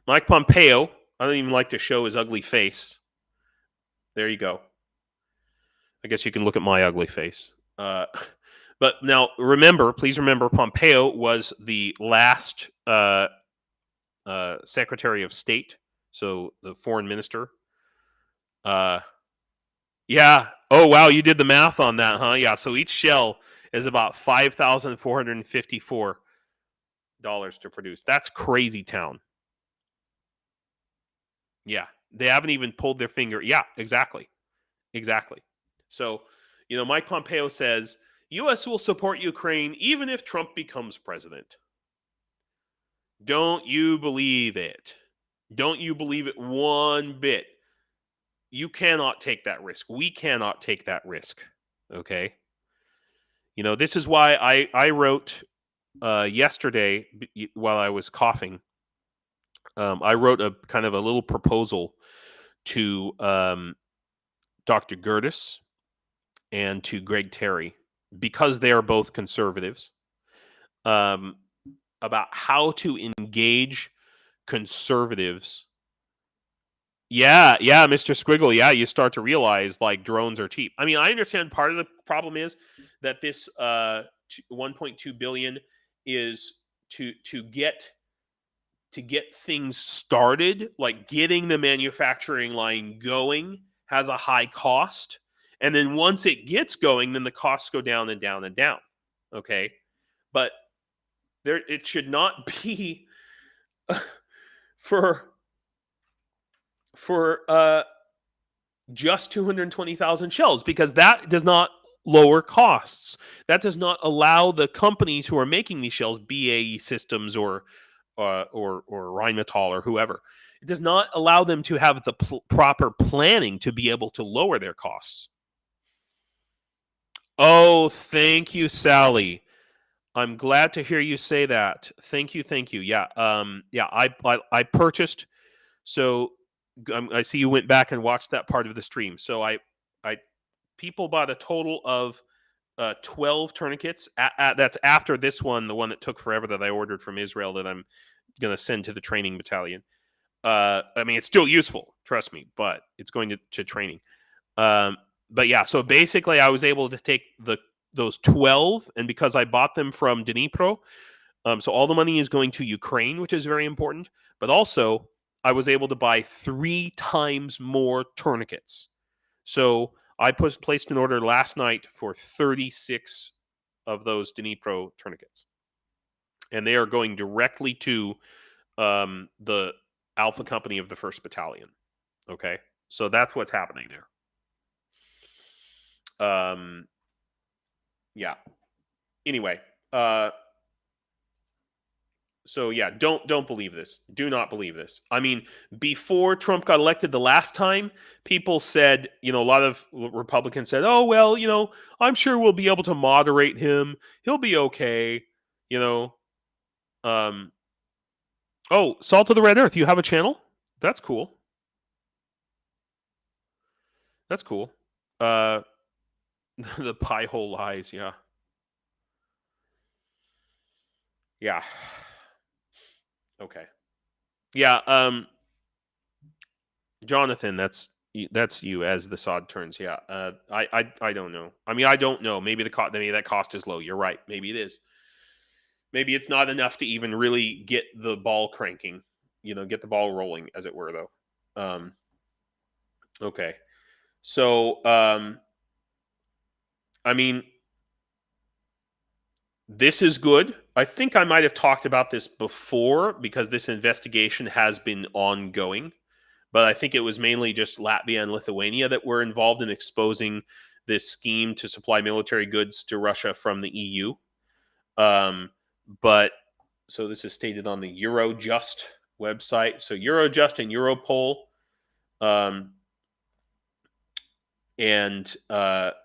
Mike Pompeo, I don't even like to show his ugly face, There you go. I guess you can look at my ugly face. But now, please remember, Pompeo was the last Secretary of State, so the foreign minister. Yeah. Oh, wow, you did the math on that, huh? Yeah. So each shell is about $5,454 to produce. That's crazy town. Yeah. They haven't even pulled their finger. Yeah, exactly. Exactly. So, Mike Pompeo says U.S. will support Ukraine even if Trump becomes president. Don't you believe it? Don't you believe it one bit? You cannot take that risk. We cannot take that risk. Okay. This is why I wrote yesterday while I was coughing. I wrote a kind of a little proposal to Dr. Gerdes and to Greg Terry, because they are both conservatives, about how to engage conservatives. Yeah, Mr. Squiggle. Yeah, you start to realize like drones are cheap. I mean, I understand part of the problem is that this 1.2 billion is to get things started, like getting the manufacturing line going has a high cost. And then once it gets going, then the costs go down and down and down. Okay. But it should not be for just 220,000 shells, because that does not lower costs. That does not allow the companies who are making these shells, BAE Systems or Rheinmetall or whoever, it does not allow them to have the proper planning to be able to lower their costs. Oh, thank you, Sally. I'm glad to hear you say that. Thank you. Yeah. I purchased. So I see you went back and watched that part of the stream. So I people bought a total of 12 tourniquets. That's after this one, the one that took forever that I ordered from Israel that I'm going to send to the training battalion. I mean, it's still useful, trust me, but it's going to training. But yeah, so basically I was able to take those 12, and because I bought them from Dnipro, so all the money is going to Ukraine, which is very important, but also I was able to buy 3 times more tourniquets. So I placed an order last night for 36 of those Dnipro tourniquets, and they are going directly to the Alpha Company of the 1st Battalion. Okay, so that's what's happening there. Yeah. Anyway, so yeah, don't believe this. Do not believe this. I mean, before Trump got elected the last time, people said, a lot of Republicans said, "Oh well, I'm sure we'll be able to moderate him. He'll be okay." Oh, Salt of the Red Earth, you have a channel? That's cool. That's cool. The pie hole lies, yeah. Yeah. Okay. Yeah, Jonathan, that's you as the sod turns. Yeah. I don't know. I mean, I don't know. Maybe maybe that cost is low. You're right. Maybe it is. Maybe it's not enough to even really get the ball cranking, get the ball rolling, as it were, though. Okay. So, I mean, this is good. I think I might have talked about this before because this investigation has been ongoing, but I think it was mainly just Latvia and Lithuania that were involved in exposing this scheme to supply military goods to Russia from the EU. But so this is stated on the Eurojust website. So Eurojust and Europol.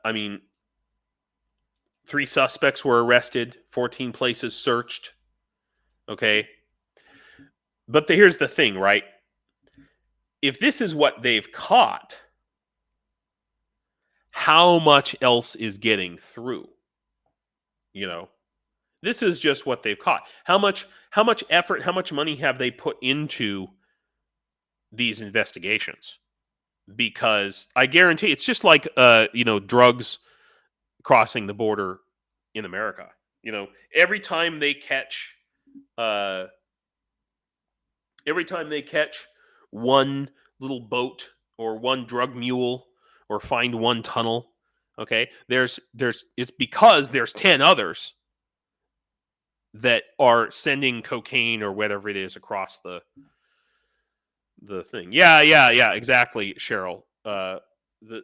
I mean, 3 suspects were arrested, 14 places searched. Okay. But here's the thing, right? If this is what they've caught, how much else is getting through? This is just what they've caught. How much effort, how much money have they put into these investigations? because I guarantee it's just like drugs crossing the border in America. Every time they catch uh, one little boat or one drug mule or find one tunnel, okay, there's it's because there's 10 others that are sending cocaine or whatever it is across the thing. Yeah, exactly, Cheryl.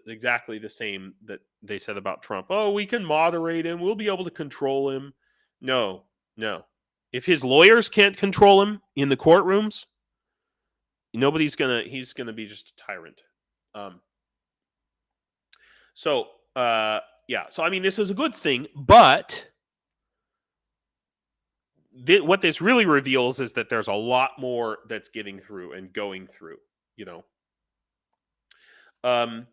Exactly the same that they said about Trump. Oh, we can moderate him. We'll be able to control him. No, no. If his lawyers can't control him in the courtrooms, he's gonna be just a tyrant. Um, so yeah. So I mean, this is a good thing, but what this really reveals is that there's a lot more that's getting through and going through. You know, um,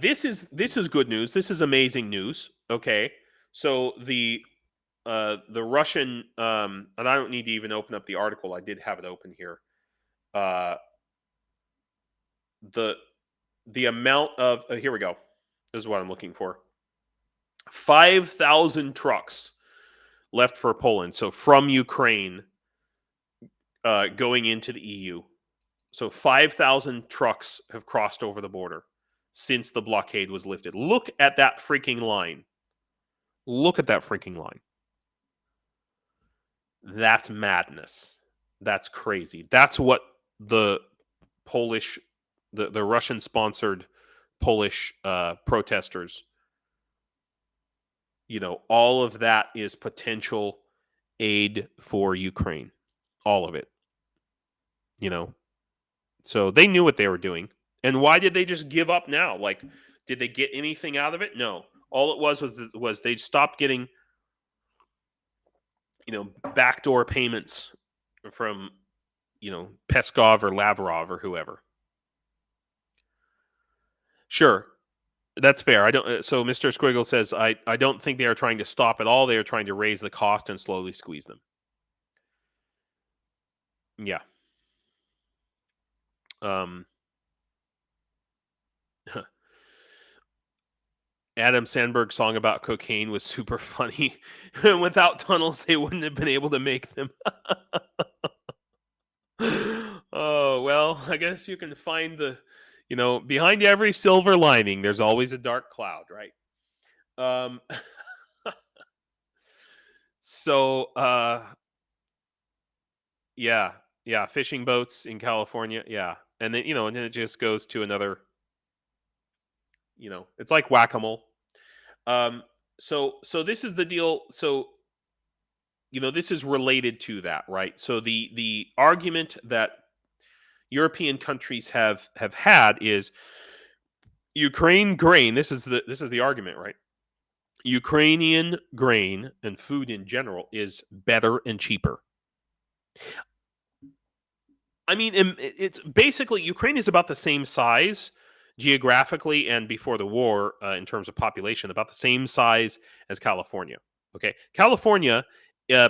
this is good news. This is amazing news. Okay, so the Russian and I don't need to even open up the article. I did have it open here. Uh, the the amount of here we go. This is what I'm looking for. 5,000 trucks left for Poland. So from Ukraine, going into the EU. So 5,000 trucks have crossed over the border since the blockade was lifted. Look at that freaking line. Look at that freaking line. That's madness. That's crazy. That's what the Polish, the Russian sponsored Polish protesters, all of that is potential aid for Ukraine. All of it. So they knew what they were doing. And why did they just give up now? Like, did they get anything out of it? No. All it was they stopped getting, backdoor payments from, Peskov or Lavrov or whoever. Sure, that's fair. I don't. So Mr. Squiggle says, I don't think they are trying to stop at all. They are trying to raise the cost and slowly squeeze them. Yeah. Adam Sandberg's song about cocaine was super funny. Without tunnels, they wouldn't have been able to make them. Oh, well, I guess you can find behind every silver lining, there's always a dark cloud, right? So, yeah, fishing boats in California, yeah. And then, and then it just goes to another, it's like whack-a-mole. So this is the deal. So, this is related to that, right? So the argument that European countries have had is Ukraine grain. This is the argument, right? Ukrainian grain and food in general is better and cheaper. I mean, it's basically Ukraine is about the same size geographically and before the war in terms of population, about the same size as California. Okay, California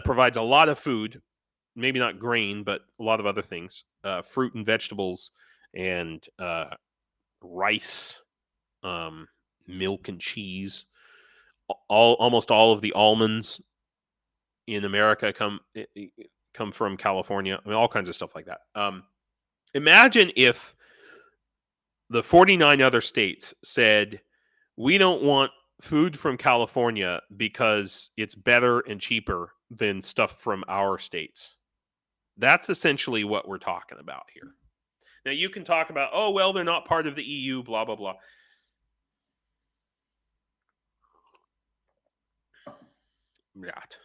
provides a lot of food, maybe not grain, but a lot of other things, fruit and vegetables, and rice, milk and cheese. Almost all of the almonds in America come from California. I mean, all kinds of stuff like that. Imagine if the 49 other states said, we don't want food from California because it's better and cheaper than stuff from our states. That's essentially what we're talking about here. Now, you can talk about, oh, well, they're not part of the EU, blah, blah, blah. Right.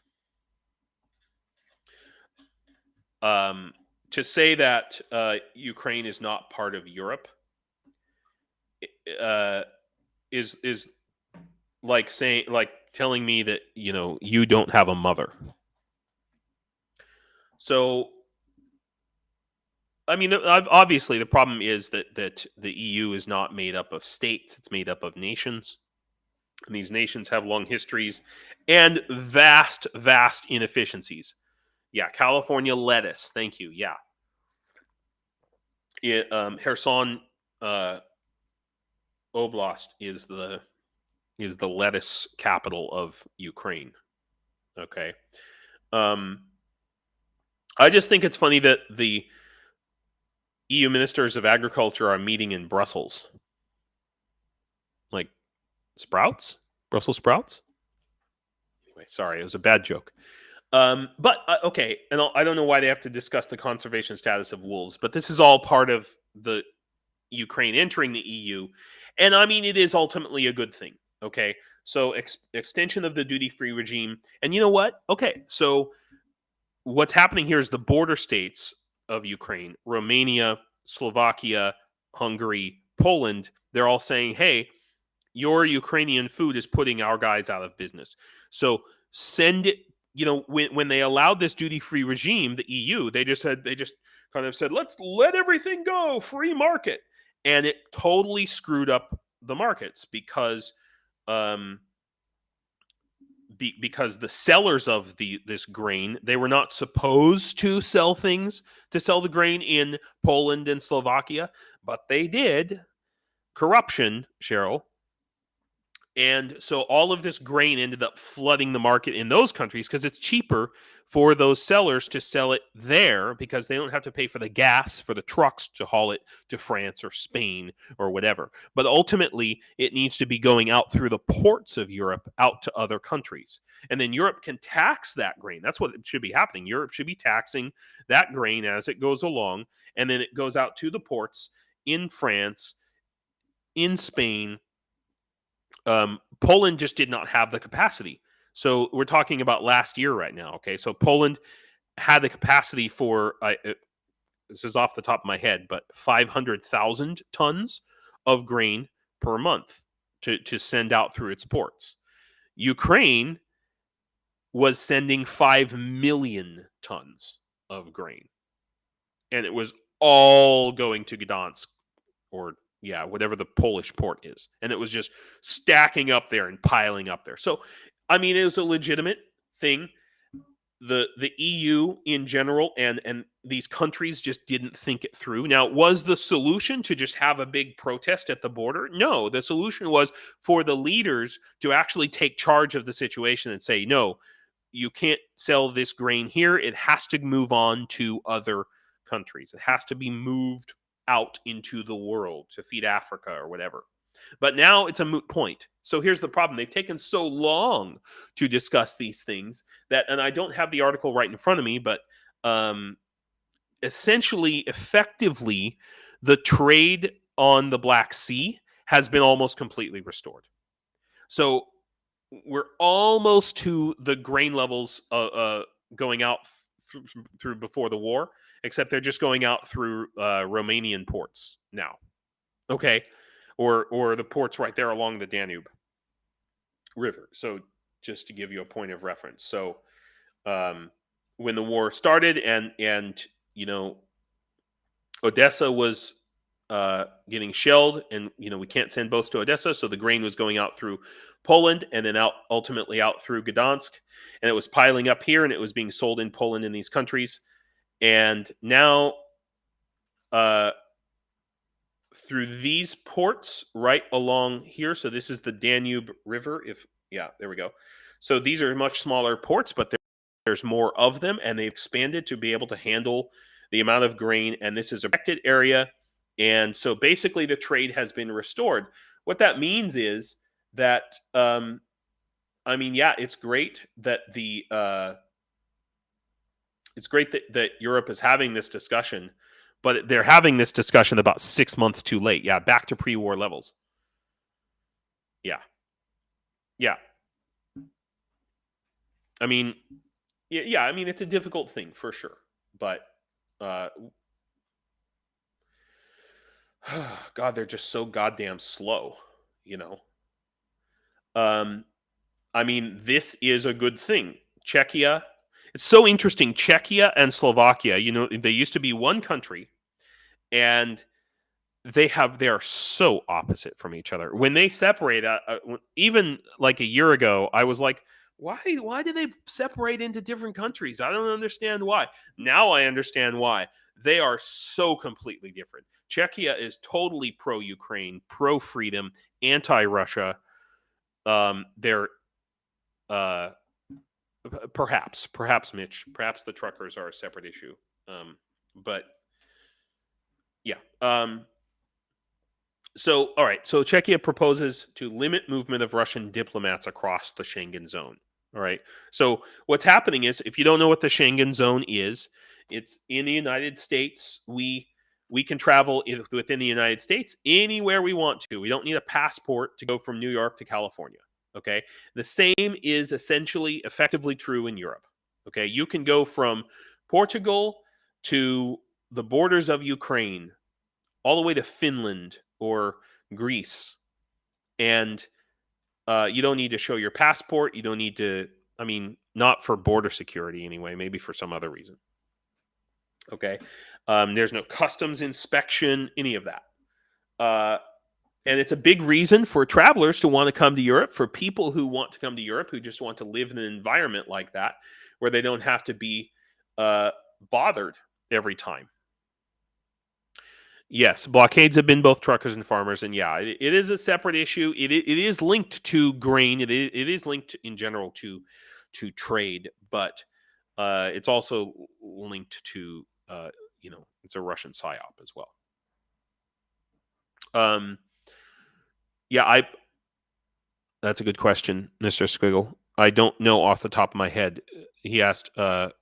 To say that Ukraine is not part of Europe is like telling me that you don't have a mother. So, I mean, obviously the problem is that the EU is not made up of states; it's made up of nations, and these nations have long histories and vast inefficiencies. Yeah, California lettuce. Thank you. Yeah. Kherson Oblast is the lettuce capital of Ukraine. Okay. I just think it's funny that the EU ministers of agriculture are meeting in Brussels. Like sprouts? Brussels sprouts? Anyway, sorry, it was a bad joke. But okay, and I don't know why they have to discuss the conservation status of wolves, but this is all part of the Ukraine entering the EU, and I mean it is ultimately a good thing. Okay, so extension of the duty-free regime, and you know what? Okay, so what's happening here is the border states of Ukraine, Romania, Slovakia, Hungary, Poland, they're all saying, "Hey, your Ukrainian food is putting our guys out of business. So send it." You know, when they allowed this duty-free regime, the EU, they just kind of said, "Let's let everything go, free market," and it totally screwed up the markets because um, because the sellers of this grain, they were not supposed to sell the grain in Poland and Slovakia, but they did. Corruption, Cheryl. And so all of this grain ended up flooding the market in those countries because it's cheaper for those sellers to sell it there because they don't have to pay for the gas for the trucks to haul it to France or Spain or whatever. But ultimately, it needs to be going out through the ports of Europe out to other countries. And then Europe can tax that grain. That's what should be happening. Europe should be taxing that grain as it goes along. And then it goes out to the ports in France, in Spain. Poland just did not have the capacity. So we're talking about last year right now. Okay, so Poland had the capacity for this is off the top of my head, but 500,000 tons of grain per month to send out through its ports. Ukraine was sending 5 million tons of grain, and it was all going to Gdansk or whatever the Polish port is. And it was just stacking up there and piling up there. So, I mean, it was a legitimate thing. The EU in general and these countries just didn't think it through. Now, was the solution to just have a big protest at the border? No, the solution was for the leaders to actually take charge of the situation and say, no, you can't sell this grain here. It has to move on to other countries. It has to be moved out into the world to feed Africa or whatever. But now it's a moot point. So here's the problem. They've taken so long to discuss these things that, and I don't have the article right in front of me, but essentially, effectively, the trade on the Black Sea has been almost completely restored. So we're almost to the grain levels going out through before the war, except they're just going out through Romanian ports now. Okay, or the ports right there along the Danube River. So just to give you a point of reference. So when the war started and you know Odessa was getting shelled, and we can't send boats to Odessa, so the grain was going out through Poland and then ultimately out through Gdansk, and it was piling up here and it was being sold in Poland in these countries. And now through these ports right along here, so this is the Danube River, there we go. So these are much smaller ports, but there's more of them, and they've expanded to be able to handle the amount of grain, and this is a protected area. And so basically the trade has been restored. What that means is that it's great that that Europe is having this discussion, but they're having this discussion about 6 months too late. Yeah, back to pre-war levels. Yeah. I mean, it's a difficult thing for sure, but God, they're just so goddamn slow, this is a good thing. Czechia, it's so interesting. Czechia and Slovakia, they used to be one country, and they are so opposite from each other. When they separate, even like a year ago, I was like, why do they separate into different countries? I don't understand why. Now I understand why. They are so completely different. Czechia is totally pro-Ukraine, pro-freedom, anti-Russia. They're perhaps Mitch, perhaps the truckers are a separate issue. But yeah. So, all right. So Czechia proposes to limit movement of Russian diplomats across the Schengen zone. All right. So what's happening is, if you don't know what the Schengen zone is, it's in the United States. We can travel within the United States anywhere we want to. We don't need a passport to go from New York to California. Okay. The same is essentially effectively true in Europe. Okay. You can go from Portugal to the borders of Ukraine all the way to Finland or Greece, and you don't need to show your passport. You don't need to. I mean, not for border security anyway. Maybe for some other reason. Okay, there's no customs inspection, any of that, and it's a big reason for travelers to want to come to Europe. For people who want to come to Europe, who just want to live in an environment like that, where they don't have to be bothered every time. Yes, blockades have been both truckers and farmers, and yeah, it is a separate issue. It is linked to grain. It is linked in general to trade, but it's also linked to it's a Russian psyop as well. Yeah, that's a good question, Mr. Squiggle. I don't know off the top of my head. He asked,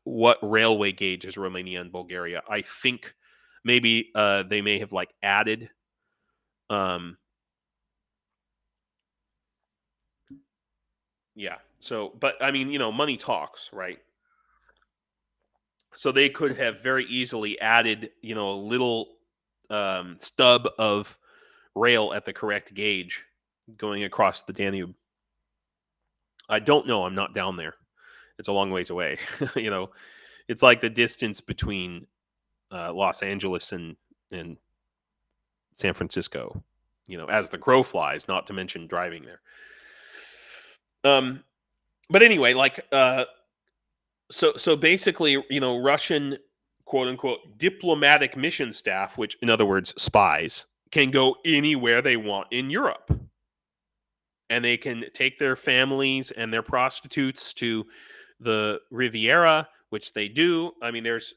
what railway gauge is Romania and Bulgaria? I think maybe they may have like added yeah. So, but I mean, money talks, right? So they could have very easily added, a little stub of rail at the correct gauge going across the Danube. I don't know. I'm not down there. It's a long ways away. It's like the distance between Los Angeles and San Francisco. As the crow flies. Not to mention driving there. But anyway, like, so basically, Russian quote unquote diplomatic mission staff, which in other words spies, can go anywhere they want in Europe. And they can take their families and their prostitutes to the Riviera, which they do. I mean, there's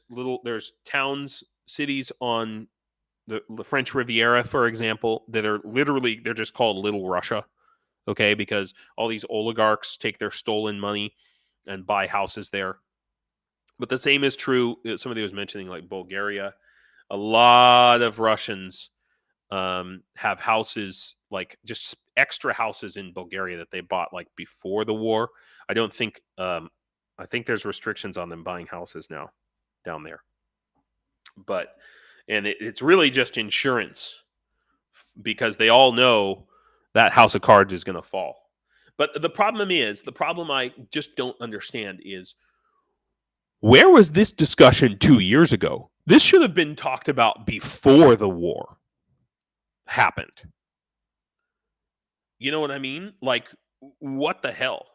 towns, cities on the French Riviera, for example, that are literally, they're just called Little Russia. Okay, because all these oligarchs take their stolen money and buy houses there. But the same is true. Somebody was mentioning like Bulgaria. A lot of Russians have houses, like just extra houses in Bulgaria that they bought like before the war. I don't think. I think there's restrictions on them buying houses now down there. But it's really just insurance because they all know that house of cards is going to fall. But the problem I just don't understand is, where was this discussion 2 years ago? This should have been talked about before the war happened. You know what I mean? Like, what the hell?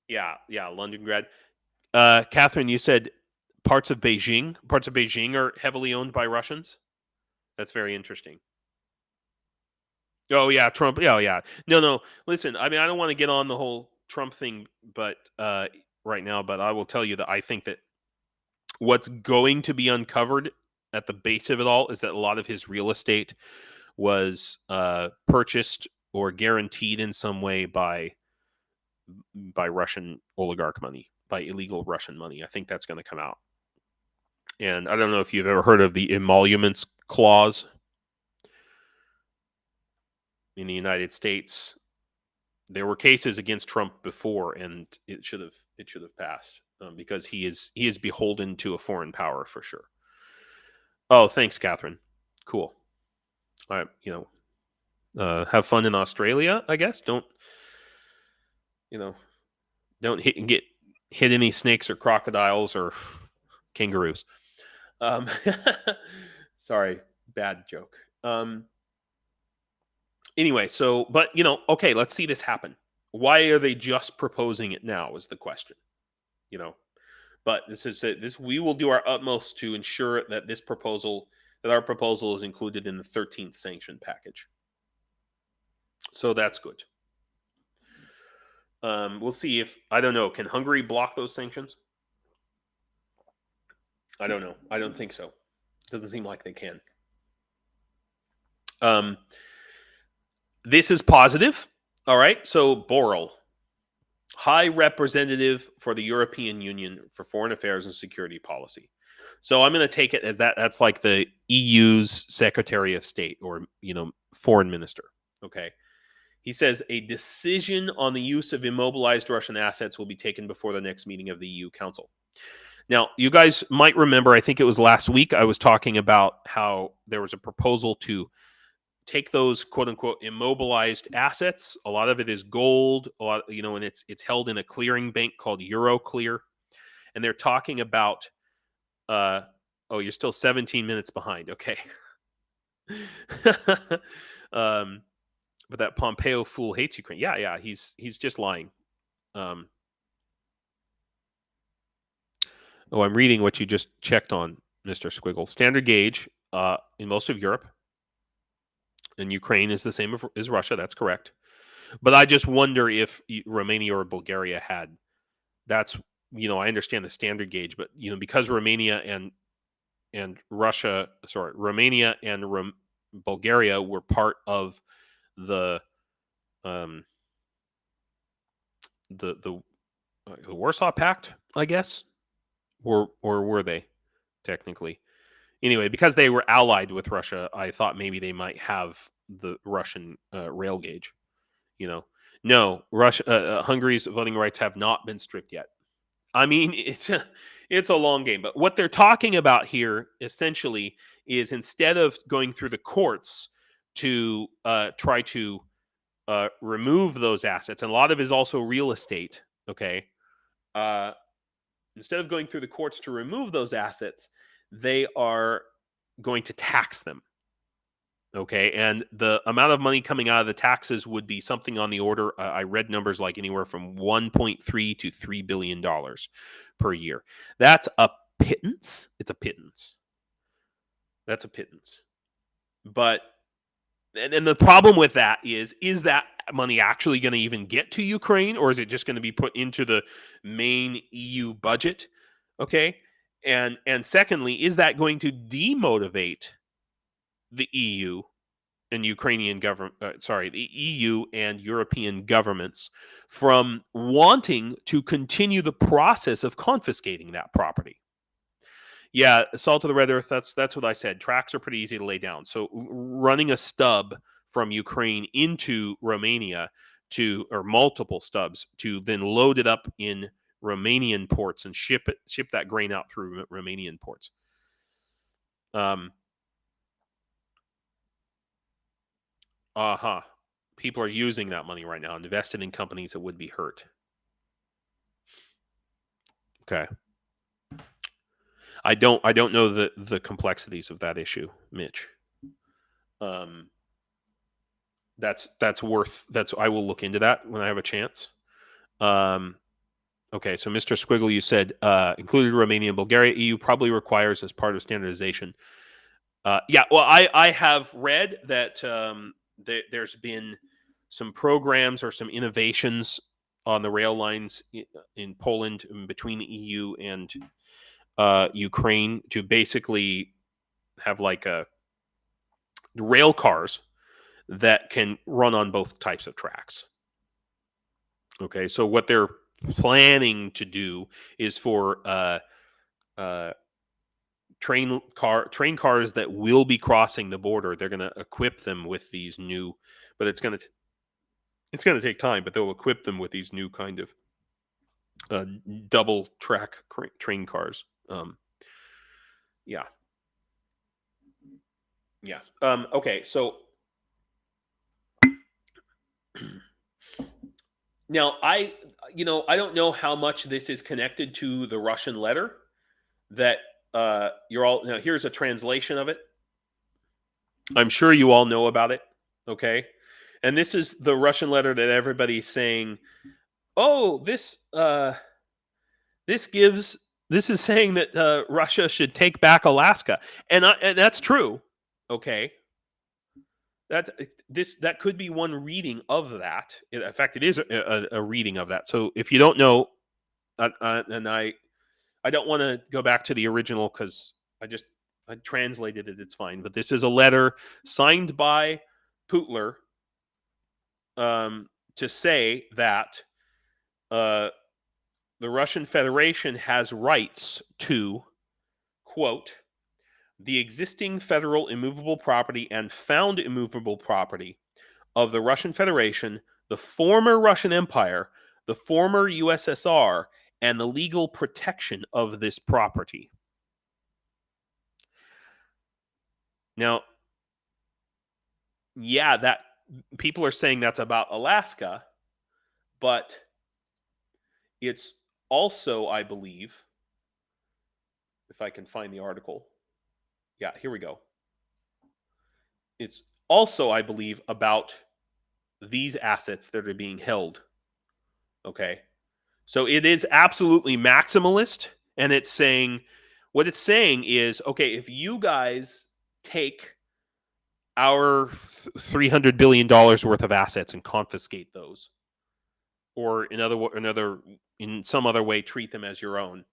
Yeah, London grad. Catherine, you said parts of Beijing are heavily owned by Russians? That's very interesting. Oh yeah, Trump. Oh yeah. No. Listen, I mean, I don't want to get on the whole Trump thing, but right now, but I will tell you that I think that what's going to be uncovered at the base of it all is that a lot of his real estate was purchased or guaranteed in some way by Russian oligarch money, by illegal Russian money. I think that's going to come out. And I don't know if you've ever heard of the emoluments clause in the United States. There were cases against Trump before, and it should have passed because he is beholden to a foreign power for sure. Oh, thanks, Catherine. Cool. All right, have fun in Australia. I guess don't get hit any snakes or crocodiles or kangaroos. Sorry, bad joke. Anyway, so, but, okay, let's see this happen. Why are they just proposing it now is the question, But we will do our utmost to ensure that our proposal is included in the 13th sanction package. So that's good. We'll see if, I don't know, can Hungary block those sanctions? I don't know. I don't think so. Doesn't seem like they can. This is positive. All right. So Borrell, High Representative for the European Union for Foreign Affairs and Security Policy. So I'm going to take it as that's like the EU's Secretary of State or, Foreign Minister. Okay. He says a decision on the use of immobilized Russian assets will be taken before the next meeting of the EU Council. Now, you guys might remember, I think it was last week, I was talking about how there was a proposal to take those quote unquote immobilized assets. A lot of it is gold, and it's held in a clearing bank called Euroclear. And they're talking about, you're still 17 minutes behind. Okay. But that Pompeo fool hates Ukraine. Yeah, he's just lying. I'm reading what you just checked on, Mr. Squiggle. Standard gauge in most of Europe, and Ukraine is the same as Russia. That's correct. But I just wonder if Romania or Bulgaria had. That's, I understand the standard gauge, but because Romania and Bulgaria were part of the Warsaw Pact, I guess, or were they technically? Anyway, because they were allied with Russia, I thought maybe they might have the Russian rail gauge. No, Hungary's voting rights have not been stripped yet. I mean, it's a long game. But what they're talking about here essentially is instead of going through the courts to try to remove those assets, and a lot of it is also real estate. Okay, instead of going through the courts to remove those assets, they are going to tax them. Okay, and the amount of money coming out of the taxes would be something on the order. I read numbers like anywhere from $1.3 to $3 billion per year. That's a pittance. It's a pittance. That's a pittance. But and the problem with that is that money actually going to even get to Ukraine, or is it just going to be put into the main EU budget? Okay, and secondly, is that going to demotivate the EU and the EU and European governments from wanting to continue the process of confiscating that property? Yeah, salt of the red earth. That's what I said. Tracks are pretty easy to lay down. So running a stub from Ukraine into Romania or multiple stubs to then load it up in Romanian ports and ship that grain out through Romanian ports. People are using that money right now and invested in companies that would be hurt. Okay. I don't know the complexities of that issue, Mitch. I will look into that when I have a chance. Okay, so Mr. Squiggle, you said included Romania and Bulgaria. EU probably requires as part of standardization. Yeah, well, I have read that there's been some programs or some innovations on the rail lines in Poland between the EU and Ukraine to basically have like rail cars that can run on both types of tracks. Okay, so what they're planning to do is for train cars that will be crossing the border. They're going to equip them with these new, but it's going to take time. But they'll equip them with these new kind of double track train cars. Yeah. Okay, so now I don't know how much this is connected to the Russian letter that you're all. Now, here's a translation of it. I'm sure you all know about it. Okay, and this is the Russian letter that everybody's saying, "Oh, this gives This is saying that Russia should take back Alaska, and that's true. Okay, that could be one reading of that. In fact, it is a reading of that. So if you don't know, and I don't want to go back to the original because I translated it. It's fine, but this is a letter signed by Pyotr to say that uh, the Russian Federation has rights to, quote, the existing federal immovable property and found immovable property of the Russian Federation, the former Russian Empire, the former USSR, and the legal protection of this property. Now, yeah, that people are saying that's about Alaska, but it's also, I believe, if I can find the article. Yeah, here we go. It's also, I believe, about these assets that are being held. Okay. So it is absolutely maximalist. And it's saying, what it's saying is, okay, if you guys take our $300 billion worth of assets and confiscate those, or in some other way treat them as your own,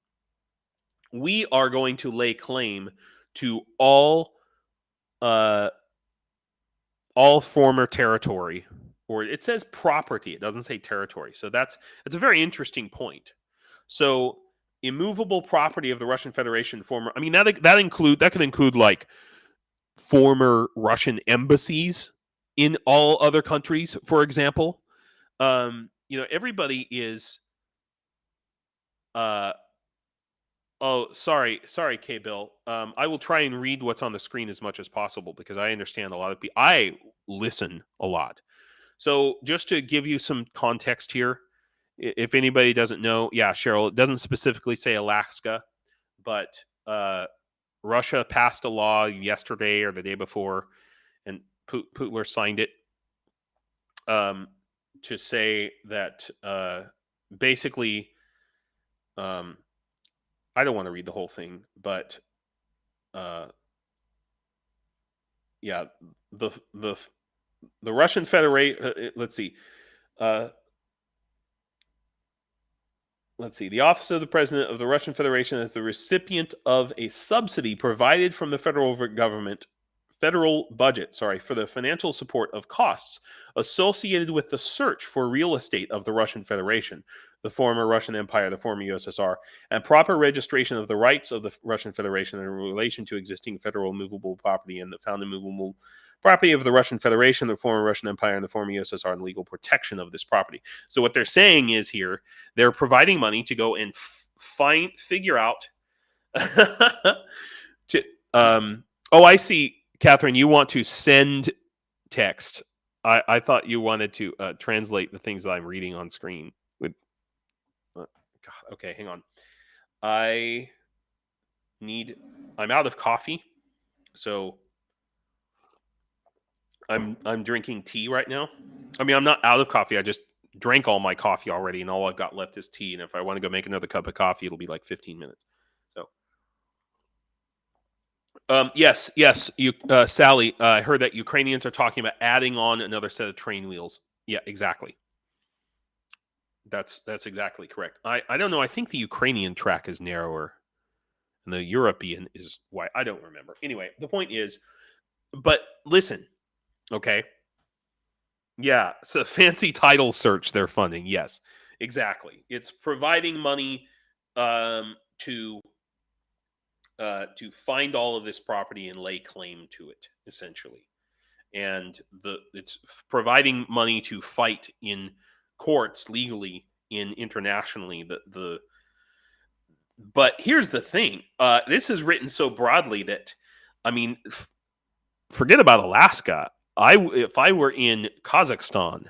we are going to lay claim to all former territory, or it says property. It doesn't say territory. So that's a very interesting point. So immovable property of the Russian Federation, former. I mean that could include like former Russian embassies in all other countries, for example. Everybody is. Oh, sorry, K Bill. I will try and read what's on the screen as much as possible because I understand a lot of people. I listen a lot. So just to give you some context here, if anybody doesn't know, yeah, Cheryl, it doesn't specifically say Alaska, but Russia passed a law yesterday or the day before, and Pyotr signed it to say that basically, I don't want to read the whole thing, but yeah, the Russian Federation. Let's see. The Office of the President of the Russian Federation is the recipient of a subsidy provided from the federal budget, for the financial support of costs associated with the search for real estate of the Russian Federation, the former Russian Empire, the former USSR, and proper registration of the rights of the Russian Federation in relation to existing federal movable property and the found immovable property of the Russian Federation, the former Russian Empire, and the former USSR, and legal protection of this property. So what they're saying is here, they're providing money to go and figure out to I see, Catherine, you want to send text. I thought you wanted to translate the things that I'm reading on screen. God, okay, hang on. I'm out of coffee, so I'm drinking tea right now. I mean, I'm not out of coffee. I just drank all my coffee already, and all I've got left is tea. And if I want to go make another cup of coffee, it'll be like 15 minutes. So, yes, you, Sally. I heard that Ukrainians are talking about adding on another set of train wheels. Yeah, exactly. That's exactly correct. I don't know. I think the Ukrainian track is narrower, and the European is wide. I don't remember. Anyway, the point is, but listen, okay. Yeah, it's a fancy title search they're funding. Yes, exactly. It's providing money to find all of this property and lay claim to it, essentially. And it's providing money to fight in courts legally internationally. But here's the thing: this is written so broadly that, I mean, forget about Alaska. If I were in Kazakhstan,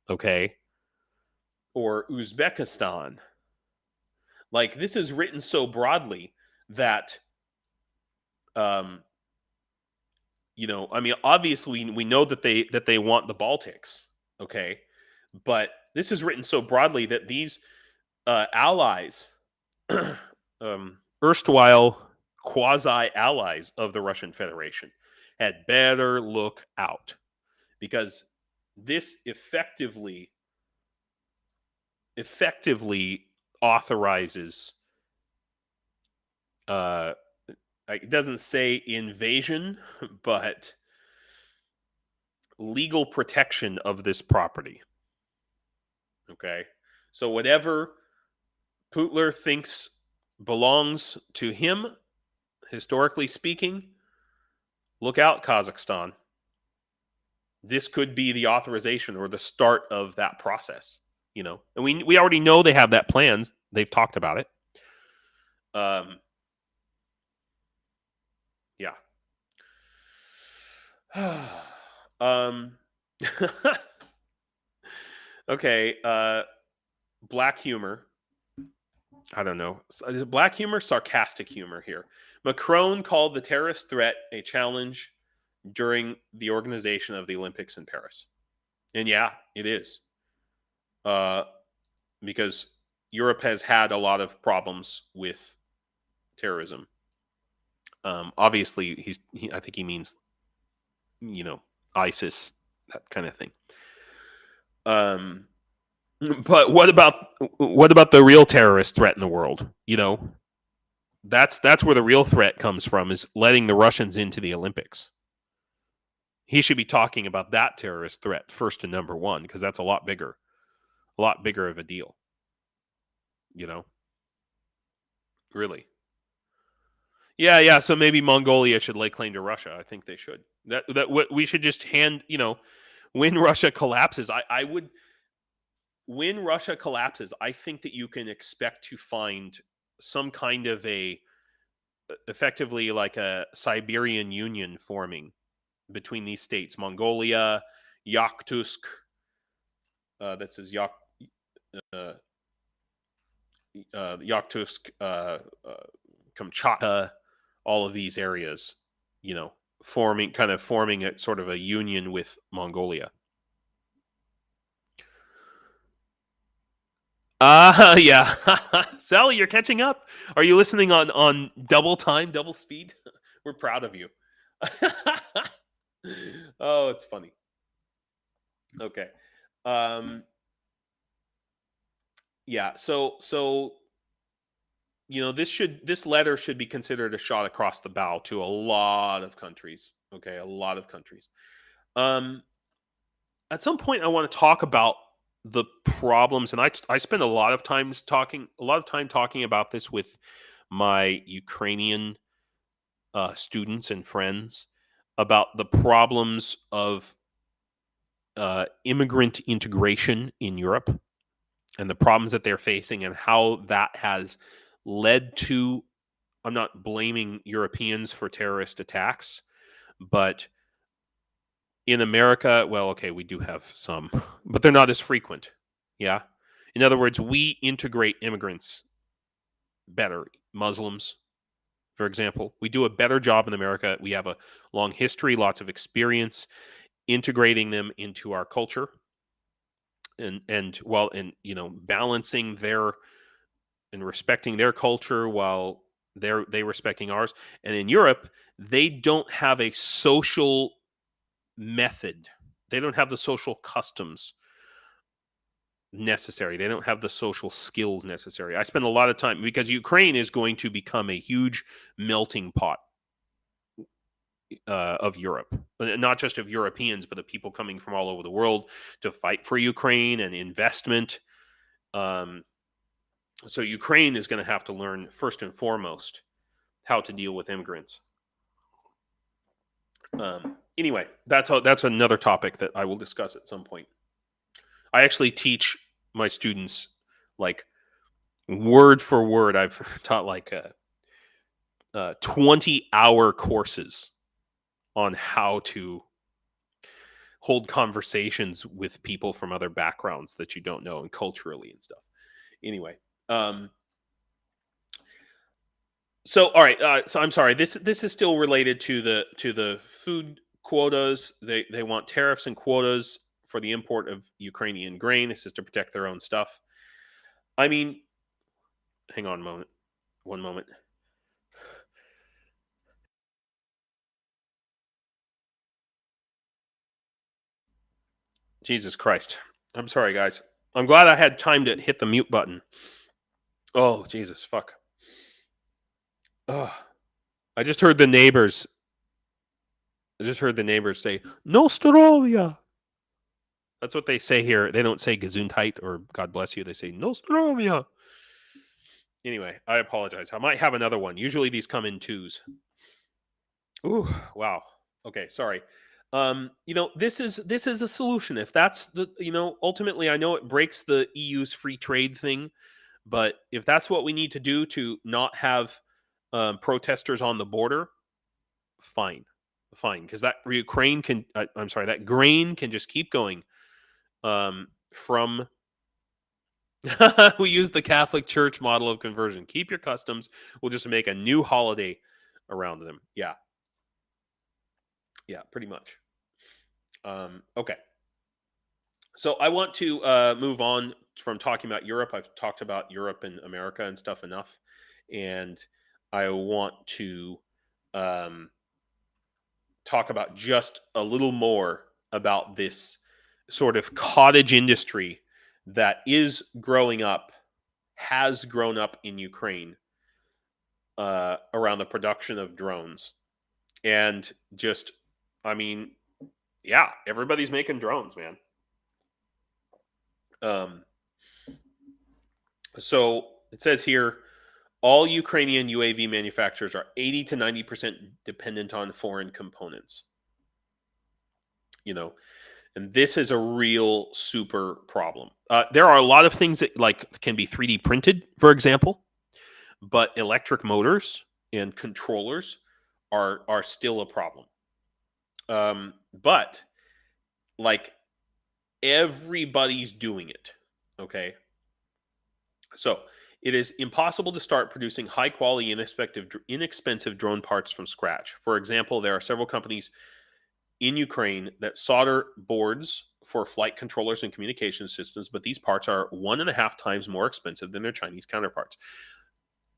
okay, or Uzbekistan, like, this is written so broadly that, I mean, obviously we know that they want the Baltics, okay, but this is written so broadly that these allies erstwhile quasi-allies of the Russian Federation had better look out, because this effectively authorizes, it doesn't say invasion, but legal protection of this property. Okay, so whatever Pyotr thinks belongs to him, historically speaking, look out, Kazakhstan. This could be the authorization or the start of that process, and we already know they have that plans. They've talked about it. Yeah. Okay. Black humor. I don't know. Is it black humor? Sarcastic humor here. Macron called the terrorist threat a challenge during the organization of the Olympics in Paris. And yeah, it is. Because Europe has had a lot of problems with terrorism. Obviously, I think he means, ISIS, that kind of thing. But what about the real terrorist threat in the world? That's where the real threat comes from, is letting the Russians into the Olympics. He should be talking about that terrorist threat first and number one, because that's a lot bigger of a deal. Really. Yeah. So maybe Mongolia should lay claim to Russia. I think they should. That what we should just when Russia collapses. When Russia collapses, I think that you can expect to find some kind of effectively like a Siberian Union forming between these states, Mongolia, Yakutsk, that says Yakutsk, Kamchatka, all of these areas, forming a sort of a union with Mongolia. Yeah. Sally, you're catching up. Are you listening on double time, double speed? We're proud of you. Oh, it's funny. Okay. Yeah. So this letter should be considered a shot across the bow to a lot of countries. Okay, a lot of countries. At some point, I want to talk about the problems, and I spend a lot of time talking about this with my Ukrainian students and friends, about the problems of immigrant integration in Europe and the problems that they're facing, and how that has led to, I'm not blaming Europeans for terrorist attacks, but in America, well, okay, we do have some, but they're not as frequent. Yeah. In other words, we integrate immigrants better. Muslims, for example, we do a better job in America. We have a long history, lots of experience integrating them into our culture, and balancing their and respecting their culture while they respecting ours. And in Europe, they don't have a social method. They don't have the social customs necessary. They don't have the social skills necessary. I spend a lot of time, because Ukraine is going to become a huge melting pot of Europe, not just of Europeans, but of people coming from all over the world to fight for Ukraine and investment. So Ukraine is going to have to learn first and foremost how to deal with immigrants. Anyway, that's another topic that I will discuss at some point. I actually teach my students, like, word for word. I've taught like 20-hour courses on how to hold conversations with people from other backgrounds that you don't know, and culturally and stuff. Anyway, so all right, so I'm sorry. This is still related to the food quotas. They want tariffs and quotas for the import of Ukrainian grain. This is to protect their own stuff. I mean, hang on a moment. One moment. Jesus Christ. I'm sorry, guys. I'm glad I had time to hit the mute button. Oh, Jesus, fuck. Ugh. I just heard the neighbors. I just heard the neighbors say, Nostrovia. That's what they say here. They don't say Gesundheit or God bless you. They say Nostrovia. Anyway, I apologize. I might have another one. Usually these come in twos. Ooh, wow. Okay, sorry. This is a solution. If that's the, ultimately I know it breaks the EU's free trade thing, but if that's what we need to do to not have protesters on the border, fine, because that Ukraine can, I'm sorry, that grain can just keep going from. We use the Catholic Church model of conversion. Keep your customs. We'll just make a new holiday around them. Yeah, pretty much. Okay. So I want to move on from talking about Europe. I've talked about Europe and America and stuff enough, and I want to talk about just a little more about this sort of cottage industry that is growing up, has grown up in Ukraine around the production of drones. And just, I mean, yeah, everybody's making drones, man. So it says here, all Ukrainian UAV manufacturers are 80 to 90% dependent on foreign components. And this is a real super problem. There are a lot of things that can be 3D printed, for example, but electric motors and controllers are still a problem. But everybody's doing it. Okay. So it is impossible to start producing high quality, inexpensive drone parts from scratch. For example, there are several companies in Ukraine that solder boards for flight controllers and communication systems, but these parts are 1.5 times more expensive than their Chinese counterparts.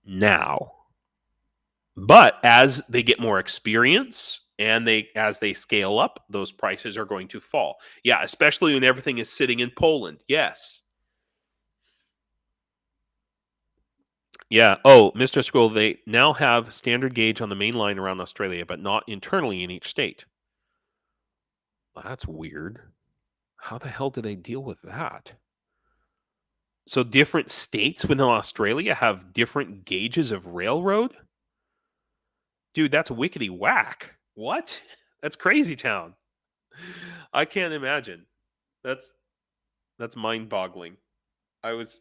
Now, but as they get more experience and as they scale up, those prices are going to fall. Yeah, especially when everything is sitting in Poland. Yes. Yeah. Oh, Mr. Scroll, they now have standard gauge on the main line around Australia, but not internally in each state. Well, that's weird. How the hell do they deal with that? So different states within Australia have different gauges of railroad? Dude, that's wickety whack. What? That's crazy town. I can't imagine. That's mind-boggling. I was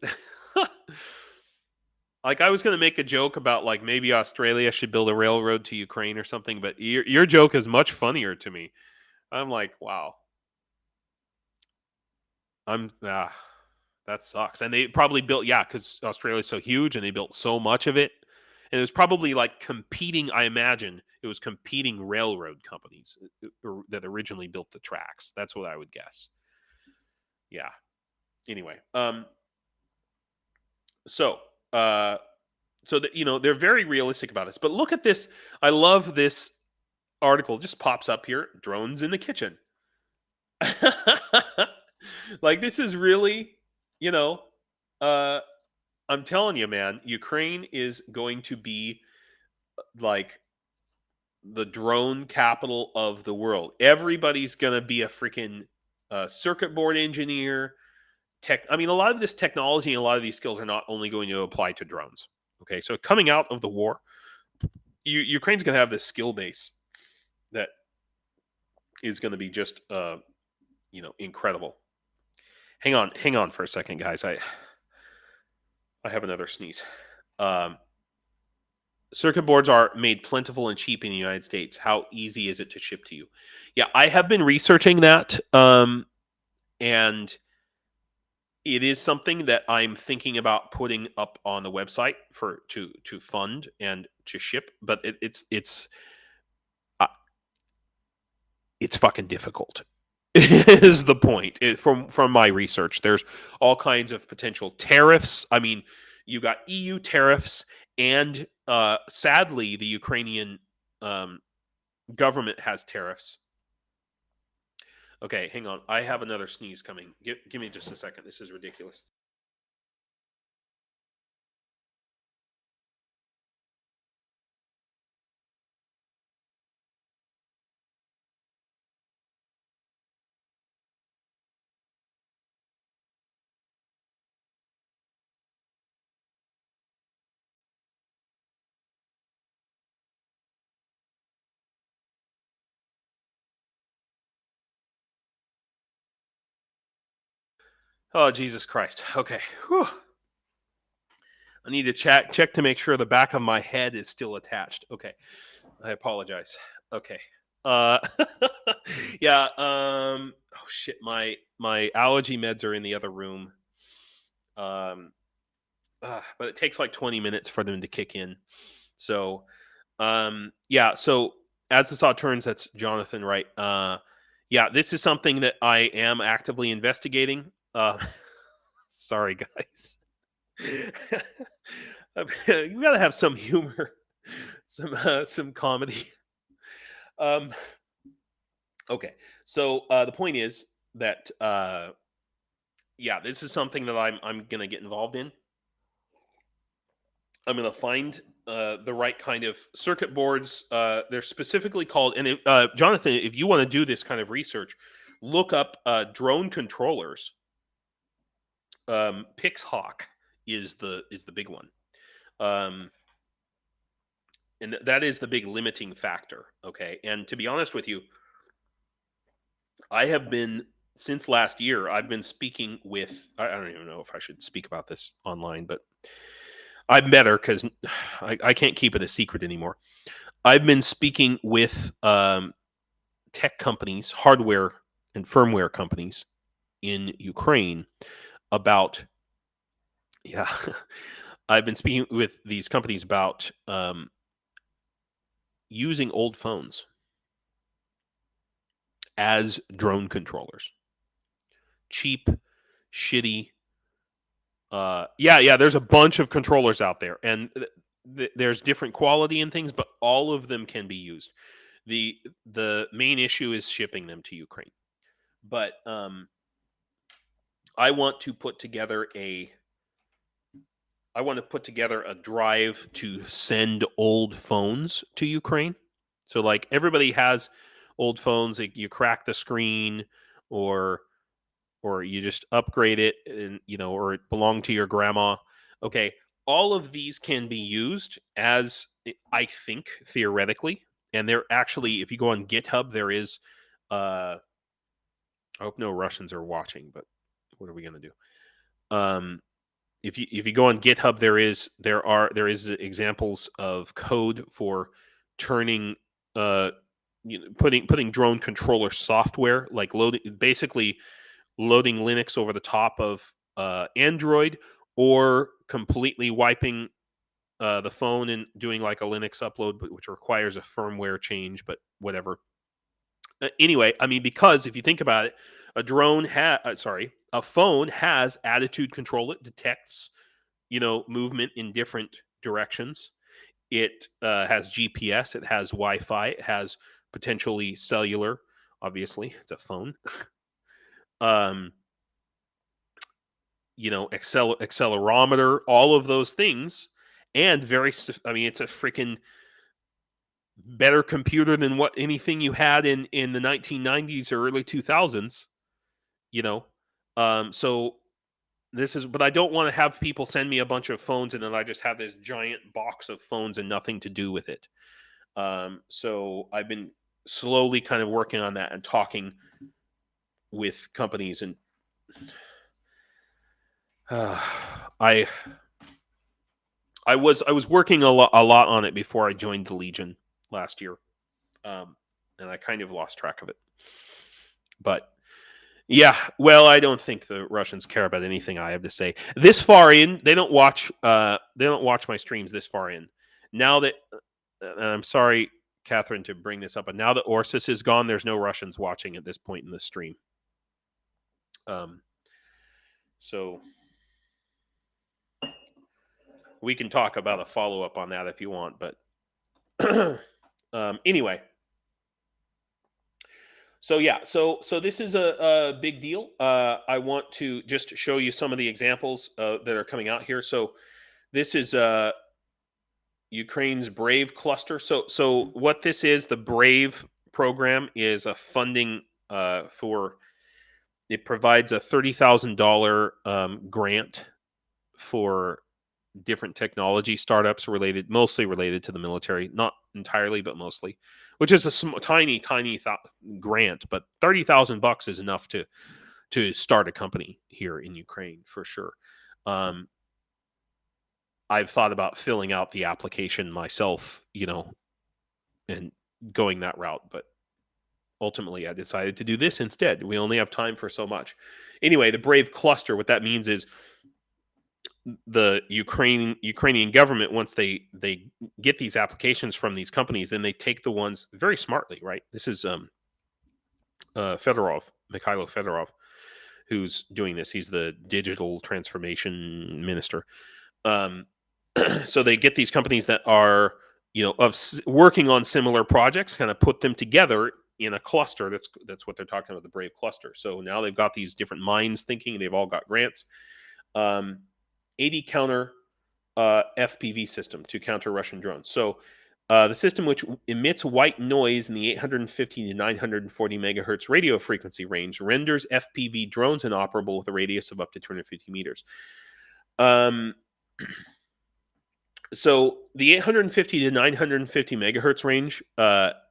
I was going to make a joke about maybe Australia should build a railroad to Ukraine or something, but your joke is much funnier to me. I'm like, wow. That sucks. And they probably built, because Australia's so huge and they built so much of it. And it was probably competing, I imagine, it was competing railroad companies that originally built the tracks. That's what I would guess. Yeah. Anyway, so that they're very realistic about this. But look at this. I love this article. It just pops up here. Drones in the kitchen. This is really, I'm telling you, man, Ukraine is going to be the drone capital of the world. Everybody's going to be a freaking circuit board engineer. A lot of this technology and a lot of these skills are not only going to apply to drones. Okay, so coming out of the war, Ukraine's going to have this skill base that is going to be just, incredible. Hang on for a second, guys. I have another sneeze. Circuit boards are made plentiful and cheap in the United States. How easy is it to ship to you? Yeah, I have been researching that, and it is something that I'm thinking about putting up on the website to fund and to ship. But it's fucking difficult. Is the point. From my research, there's all kinds of potential tariffs. I mean, you got EU tariffs and sadly, the Ukrainian government has tariffs. Okay, hang on. I have another sneeze coming. Give me just a second. This is ridiculous. Oh, Jesus Christ. Okay. Whew. I need to check to make sure the back of my head is still attached. Okay. I apologize. Okay. Uh yeah, oh shit, my allergy meds are in the other room. Um but it takes like 20 minutes for them to kick in. So, yeah, so as the saw turns, that's Jonathan, right? Yeah, this is something that I am actively investigating. Sorry guys. You gotta have some humor, some comedy. Um, okay, so the point is that yeah, this is something that I'm gonna get involved in. I'm gonna find the right kind of circuit boards. They're specifically called, and Jonathan, if you want to do this kind of research, look up drone controllers. Pixhawk is the big one. Um, and that is the big limiting factor. Okay, and to be honest with you, I have been since last year. I've been speaking with. I don't even know if I should speak about this online, but I'm better because I can't keep it a secret anymore. I've been speaking with tech companies, hardware and firmware companies in Ukraine about. Yeah, I've been speaking with these companies about using old phones as drone controllers. Cheap, shitty. Yeah. There's a bunch of controllers out there, and there's different quality and things, but all of them can be used. The main issue is shipping them to Ukraine. But I want to put together a drive to send old phones to Ukraine. So like everybody has old phones, like you crack the screen or you just upgrade it, and or it belonged to your grandma. Okay, all of these can be used as, I think, theoretically, and they're actually, if you go on GitHub, there is I hope no Russians are watching, but what are we going to do? If you go on GitHub, there is examples of code for turning putting drone controller software, like loading Linux over the top of Android, or completely wiping the phone and doing like a Linux upload, which requires a firmware change, but whatever. Anyway, I mean, because if you think about it, a phone has attitude control. It detects, movement in different directions. It has GPS. It has Wi-Fi. It has potentially cellular. Obviously, it's a phone. um, accelerometer, all of those things, and I mean, it's a freaking better computer than what anything you had in the 1990s or early 2000s. You know, so but I don't want to have people send me a bunch of phones and then I just have this giant box of phones and nothing to do with it. So I've been slowly kind of working on that and talking with companies, and I was working a lot on it before I joined the Legion last year, and I kind of lost track of it. But yeah, well, I don't think the Russians care about anything I have to say this far in. They don't watch. They don't watch my streams this far in. Now that, and I'm sorry, Catherine, to bring this up, but now that Orsis is gone, there's no Russians watching at this point in the stream. So we can talk about a follow-up on that if you want, but anyway. So yeah, so this is a big deal. I want to just show you some of the examples that are coming out here. So this is Ukraine's Brave cluster. So what this is, the Brave program is a funding for. It provides a $30,000 grant for different technology startups mostly related to the military, not entirely, but mostly, which is a tiny grant, but $30,000 is enough to start a company here in Ukraine for sure. I've thought about filling out the application myself, and going that route, but ultimately I decided to do this instead. We only have time for so much. Anyway, the Brave cluster, what that means is the Ukrainian government, once they get these applications from these companies, then they take the ones very smartly, right? This is Mikhailo Fedorov, who's doing this. He's the digital transformation minister. So they get these companies that are working on similar projects, kind of put them together in a cluster. That's what they're talking about, the Brave cluster. So now they've got these different minds thinking. They've all got grants. 80 counter FPV system to counter Russian drones. So the system, which emits white noise in the 850 to 940 megahertz radio frequency range, renders FPV drones inoperable with a radius of up to 250 meters. So the 850 to 950 megahertz range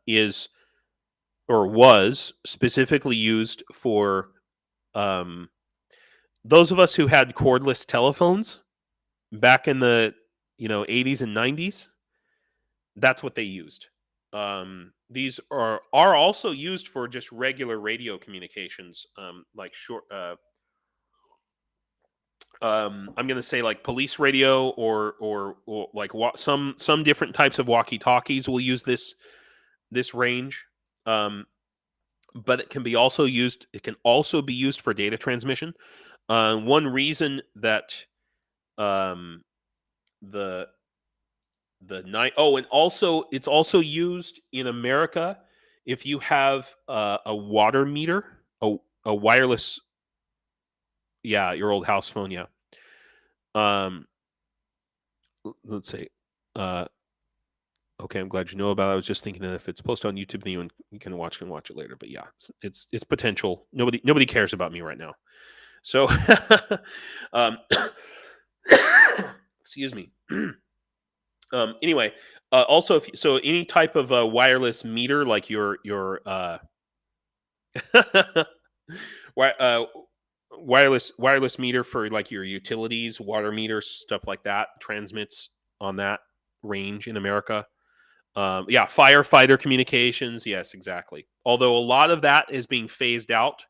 is or was specifically used for those of us who had cordless telephones back in the 80s and 90s. That's what they used. These are also used for just regular radio communications, like short. I'm going to say like police radio or like some different types of walkie-talkies will use this range. But it can be also used. It can also be used for data transmission. One reason that the night. Oh, and also it's also used in America if you have a water meter, a wireless. Yeah, your old house phone. Yeah. Let's see. Okay, I'm glad you know about it. I was just thinking that if it's posted on YouTube, then you can watch it later. But yeah, it's potential. Nobody cares about me right now. So, excuse me. Anyway, also so any type of wireless meter, like your wireless meter for like your utilities, water meters, stuff like that, transmits on that range in America. Yeah, firefighter communications. Yes, exactly. Although a lot of that is being phased out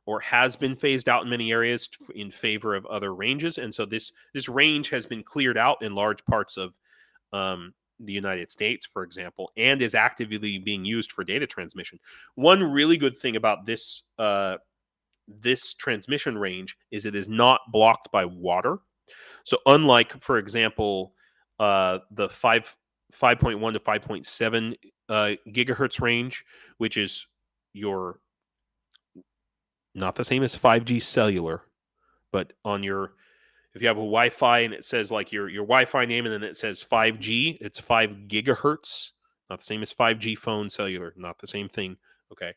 or has been phased out in many areas in favor of other ranges. And so this range has been cleared out in large parts of the United States, for example, and is actively being used for data transmission. One really good thing about this this transmission range is it is not blocked by water. So unlike, for example, the 5.1 to 5.7 gigahertz range, which is not the same as 5G cellular, but on if you have a Wi-Fi and it says like your Wi-Fi name and then it says 5G, it's 5 gigahertz, not the same as 5G phone cellular, not the same thing. Okay.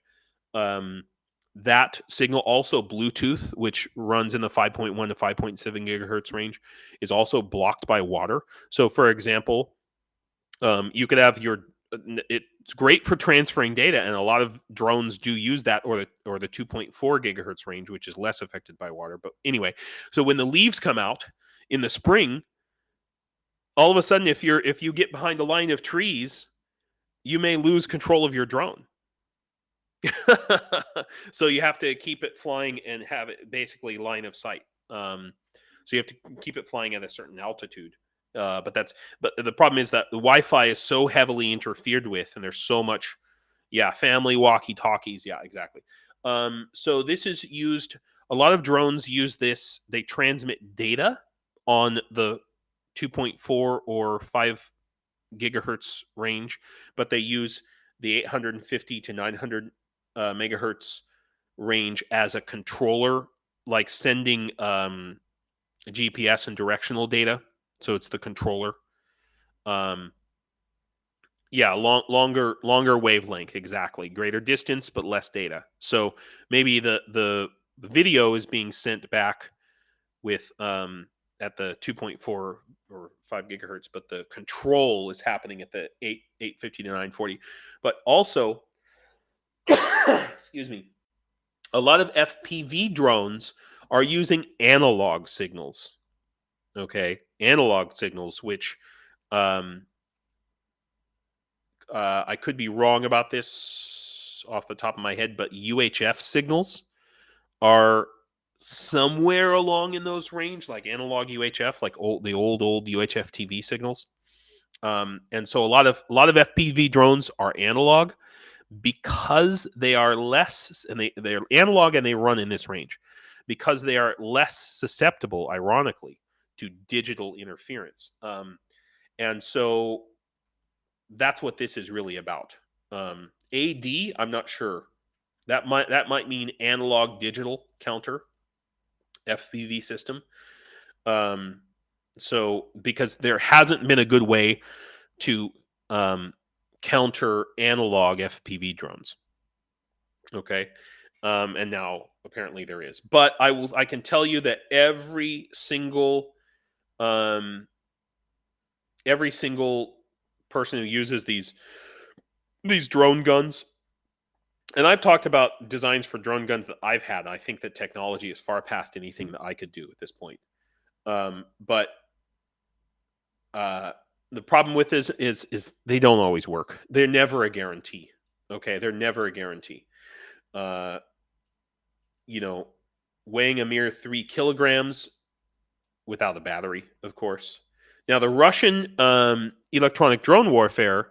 That signal, also Bluetooth, which runs in the 5.1 to 5.7 gigahertz range, is also blocked by water. So, for example, you could have it's great for transferring data, and a lot of drones do use that, or the 2.4 gigahertz range, which is less affected by water. But anyway, so when the leaves come out in the spring, all of a sudden, if you get behind a line of trees, you may lose control of your drone. So you have to keep it flying and have it basically line of sight. So you have to keep it flying at a certain altitude. But the problem is that the Wi-Fi is so heavily interfered with, and there's so much, family walkie-talkies. Yeah, exactly. So this is used. A lot of drones use this. They transmit data on the 2.4 or 5 gigahertz range, but they use the 850 to 900 megahertz range as a controller, like sending GPS and directional data. So it's the controller. Yeah, longer wavelength, exactly. Greater distance, but less data. So maybe the video is being sent back with at the 2.4 or 5 gigahertz, but the control is happening at the 850 to 940. But also, excuse me, a lot of FPV drones are using analog signals. Okay, analog signals, which I could be wrong about this off the top of my head, but UHF signals are somewhere along in those range, like analog UHF, like the old UHF TV signals. And so a lot of FPV drones are analog because they are less, and they're analog and they run in this range because they are less susceptible, ironically, to digital interference. And so that's what this is really about. AD, I'm not sure. That might mean analog digital counter FPV system. So because there hasn't been a good way to counter analog FPV drones. Okay. And now apparently there is. But I can tell you that every single person who uses these drone guns, and I've talked about designs for drone guns that I've had. I think that technology is far past anything that I could do at this point. But the problem with this is they don't always work. They're never a guarantee. Okay, they're never a guarantee. Weighing a mere 3 kilograms without a battery, of course. Now, the Russian electronic drone warfare,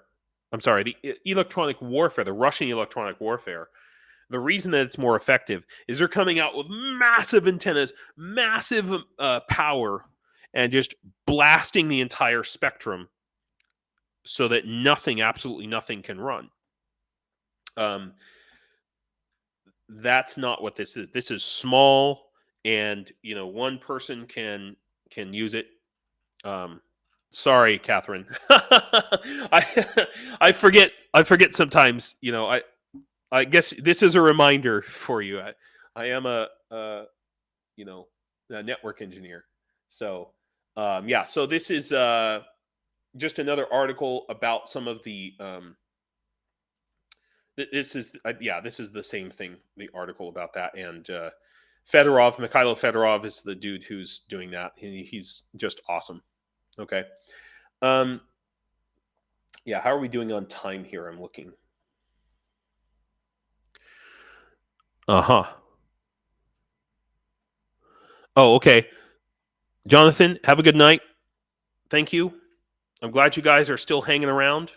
the electronic warfare, the Russian electronic warfare, the reason that it's more effective is they're coming out with massive antennas, massive power, and just blasting the entire spectrum so that absolutely nothing can run. That's not what this is. This is small, and one person can use it. Sorry, Catherine. I forget sometimes. I guess this is a reminder for you. I am a network engineer. So yeah. So this is just another article about some of the. This is the same thing. The article about that, and Mikhailo Fedorov is the dude who's doing that. He's just awesome. Okay. Yeah, how are we doing on time here? I'm looking. Uh-huh. Oh, okay. Jonathan, have a good night. Thank you. I'm glad you guys are still hanging around.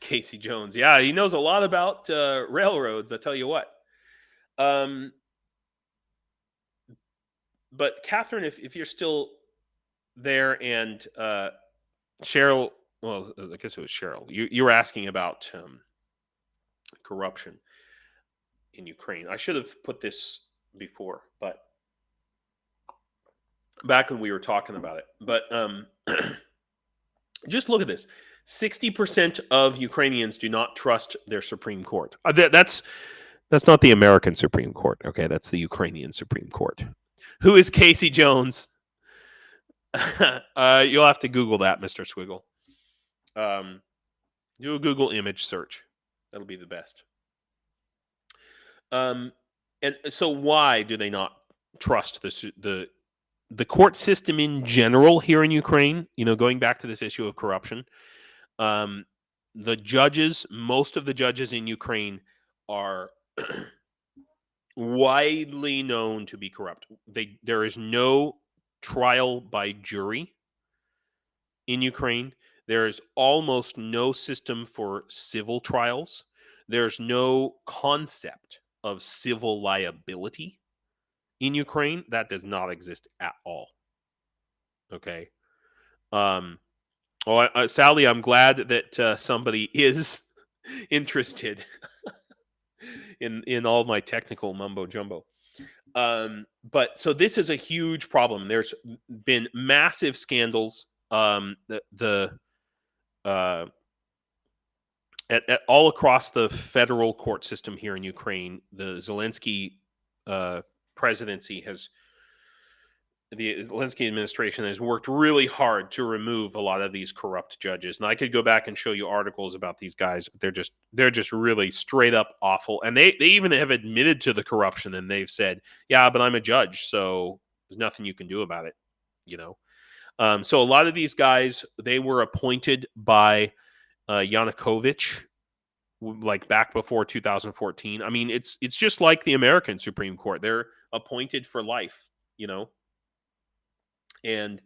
Casey Jones. Yeah, he knows a lot about railroads, I tell you what. But Catherine, if you're still there, and Cheryl, well, I guess it was Cheryl. You were asking about corruption in Ukraine. I should have put this before, but back when we were talking about it. But just look at this. 60% of Ukrainians do not trust their Supreme Court. That's not the American Supreme Court. Okay, that's the Ukrainian Supreme Court. Who is Casey Jones? You'll have to Google that, Mr. Swiggle. Do a Google image search. That'll be the best. And so why do they not trust the court system in general here in Ukraine? Going back to this issue of corruption, the judges, most of the judges in Ukraine are widely known to be corrupt. There is no trial by jury in Ukraine. There is almost no system for civil trials. There's no concept of civil liability in Ukraine, that does not exist at all. Okay. Sally, I'm glad that somebody is interested in all my technical mumbo jumbo. But so this is a huge problem. There's been massive scandals. The at all across the federal court system here in Ukraine, the Zelensky presidency has the Zelensky administration has worked really hard to remove a lot of these corrupt judges. And I could go back and show you articles about these guys, but they're just really straight up awful. And they even have admitted to the corruption, and they've said, "Yeah, but I'm a judge, so there's nothing you can do about it." You know, so a lot of these guys, they were appointed by Yanukovych, like back before 2014. I mean, it's just like the American Supreme Court; they're appointed for life. You know. And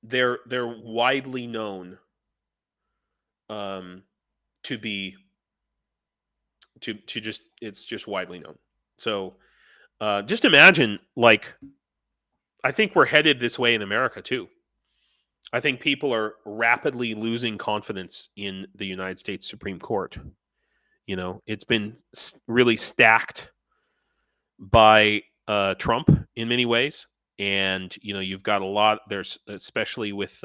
they're widely known to be to just it's just widely known. So just imagine, like, I think we're headed this way in America too. I think people are rapidly losing confidence in the United States Supreme Court. You know, it's been really stacked by Trump in many ways. And you know, you've got a lot. There's especially with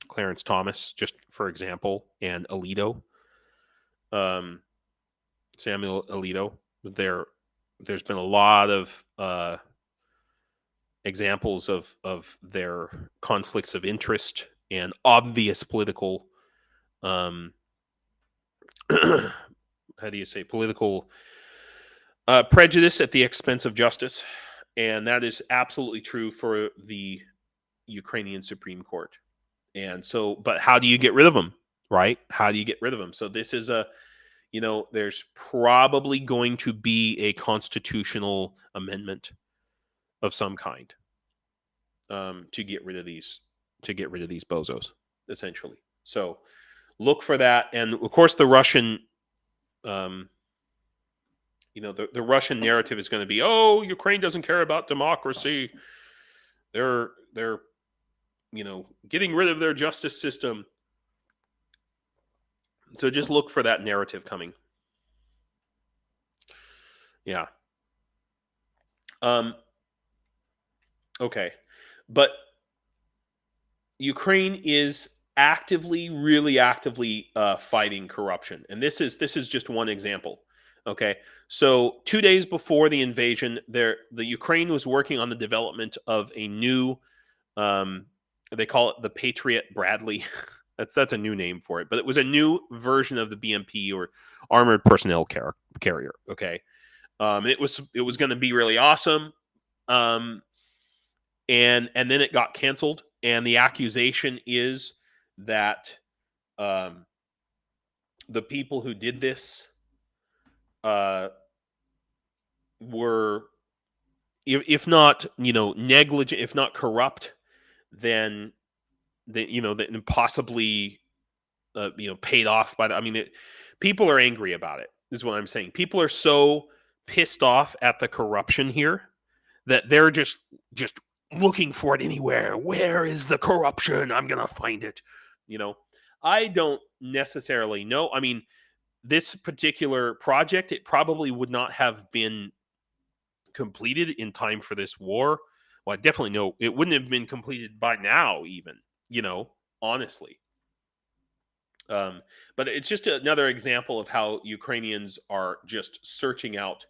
Clarence Thomas, just for example, and Alito, Samuel Alito. There's been a lot of examples of their conflicts of interest and obvious political, how do you say, political prejudice at the expense of justice. And that is absolutely true for the Ukrainian Supreme Court. And so, but how do you get rid of them, right? How do you get rid of them? So this is there's probably going to be a constitutional amendment of some kind to get rid of these bozos, essentially. So look for that. And of course, the Russian the Russian narrative is going to be, oh, Ukraine doesn't care about democracy. They're getting rid of their justice system. So just look for that narrative coming. Yeah. Okay. But Ukraine is really actively fighting corruption. And this is just one example. Okay, so 2 days before the invasion, the Ukraine was working on the development of a new, they call it the Patriot Bradley. that's a new name for it, but it was a new version of the BMP, or armored personnel carrier. Okay, it was going to be really awesome, and then it got canceled, and the accusation is that the people who did this were, if not negligent, if not corrupt, then then possibly paid off by the. I mean, people are angry about it. Is what I'm saying. People are so pissed off at the corruption here that they're just looking for it anywhere. Where is the corruption? I'm gonna find it. I don't necessarily know. I mean, this particular project, it probably would not have been completed in time for this war. Well, I definitely know it wouldn't have been completed by now, even, honestly. But it's just another example of how Ukrainians are just searching out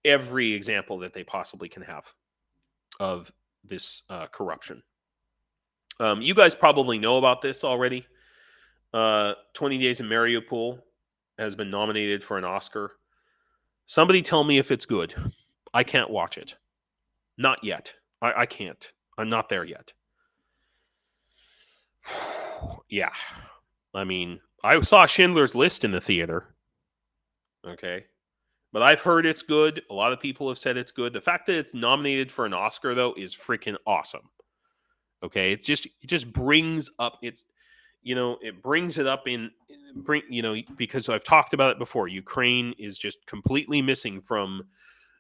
every example that they possibly can have of this corruption. You guys probably know about this already. 20 Days in Mariupol has been nominated for an Oscar. Somebody tell me if it's good. I can't watch it. Not yet. I can't. I'm not there yet. Yeah. I mean, I saw Schindler's List in the theater. Okay. But I've heard it's good. A lot of people have said it's good. The fact that it's nominated for an Oscar, though, is freaking awesome. Okay. It just brings up it brings it up because I've talked about it before. Ukraine is just completely missing from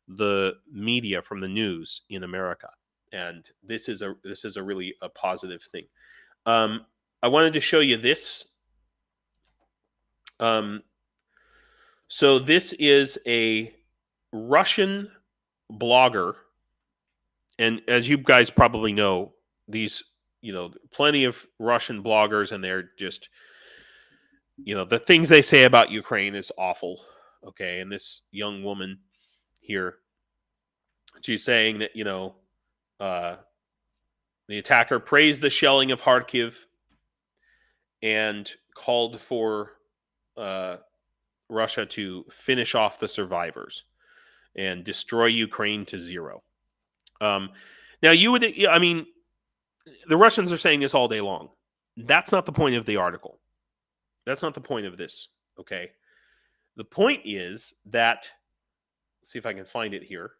the media, from the news in America, and this is a really a positive thing. I wanted to show you this. So this is a Russian blogger, and as you guys probably know, these plenty of Russian bloggers, and they're just the things they say about Ukraine is awful. Okay, and this young woman here, she's saying that the attacker praised the shelling of Kharkiv and called for Russia to finish off the survivors and destroy Ukraine to zero. Now, the Russians are saying this all day long. That's not the point of the article. That's not the point of this, okay? The point is that, let's see if I can find it here,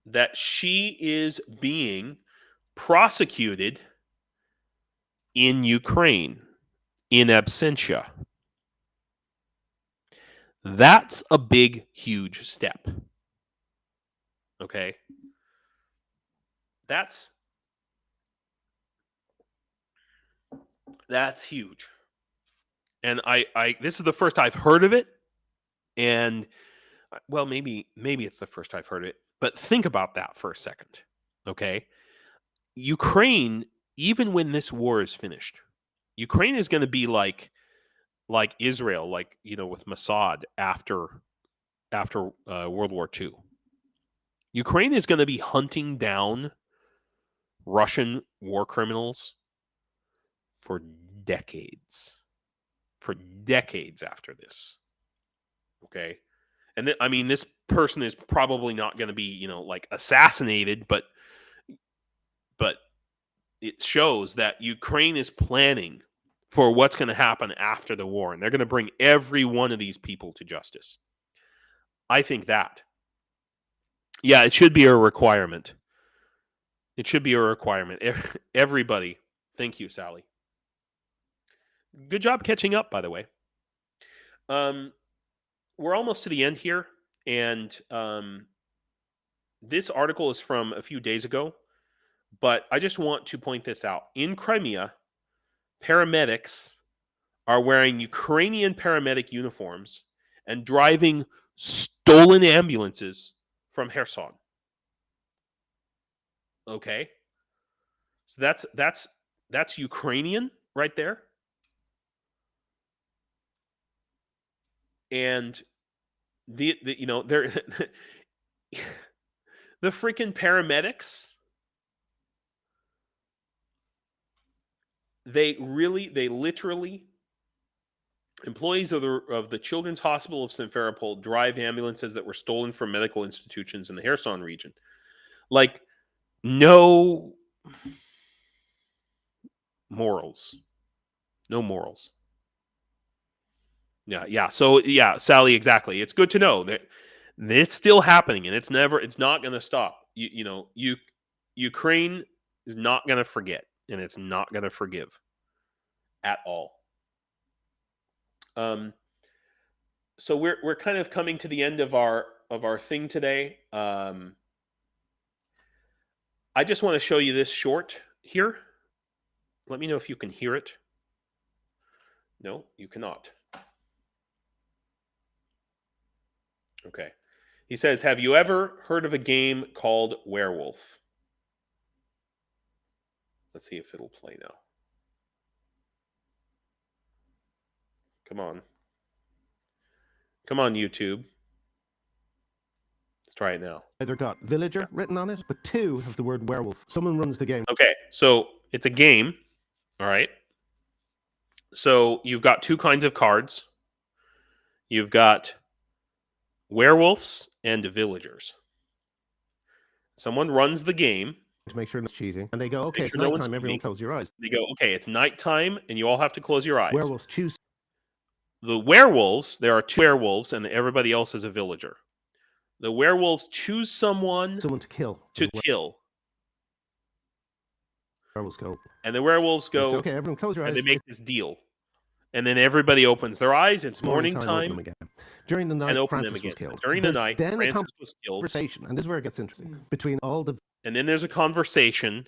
that she is being prosecuted in Ukraine in absentia. That's a big, huge step. Okay? That's huge. And I this is the first I've heard of it. And well, maybe it's the first I've heard of it. But think about that for a second. Okay? Ukraine, even when this war is finished, Ukraine is going to be like Israel, with Mossad after World War II. Ukraine is going to be hunting down Russian war criminals for decades. For decades after this. Okay? And this person is probably not going to be, assassinated, but it shows that Ukraine is planning for what's going to happen after the war, and they're going to bring every one of these people to justice. I think that. Yeah, it should be a requirement. It should be a requirement. Everybody. Thank you, Sally. Good job catching up, by the way. We're almost to the end here, and this article is from a few days ago, but I just want to point this out. In Crimea, paramedics are wearing Ukrainian paramedic uniforms and driving stolen ambulances from Kherson. Okay, so that's Ukrainian right there, and they're the freaking paramedics. They literally, employees of the Children's Hospital of Simferopol drive ambulances that were stolen from medical institutions in the Kherson region. Like, no morals. No morals. Yeah. So, yeah, Sally, exactly. It's good to know that it's still happening, and it's not going to stop. Ukraine is not going to forget, and it's not going to forgive at all. So we're kind of coming to the end of our thing today. I just want to show you this short here. Let me know if you can hear it. No, you cannot. Okay. He says, have you ever heard of a game called Werewolf? Let's see if it'll play now. Come on. Come on, YouTube. Let's try it now. Either got villager written on it, but 2 have the word werewolf. Someone runs the game. Okay, so it's a game. All right. So you've got 2 kinds of cards. You've got werewolves and villagers. Someone runs the game to make sure it's cheating. And they go, okay, it's nighttime, everyone close your eyes. They go, okay, it's nighttime, and you all have to close your eyes. Werewolves choose. The werewolves, there are 2 werewolves, and everybody else is a villager. The werewolves choose someone to kill. To kill. Werewolves go. And the werewolves They say, go, okay, everyone close your and eyes. they make this deal. And then everybody opens their eyes. It's morning Open time. them again. During the night, And open them Francis was again. killed. During the There's night, then Francis was a killed. conversation, and this is where it gets interesting, between all the And then there's a conversation.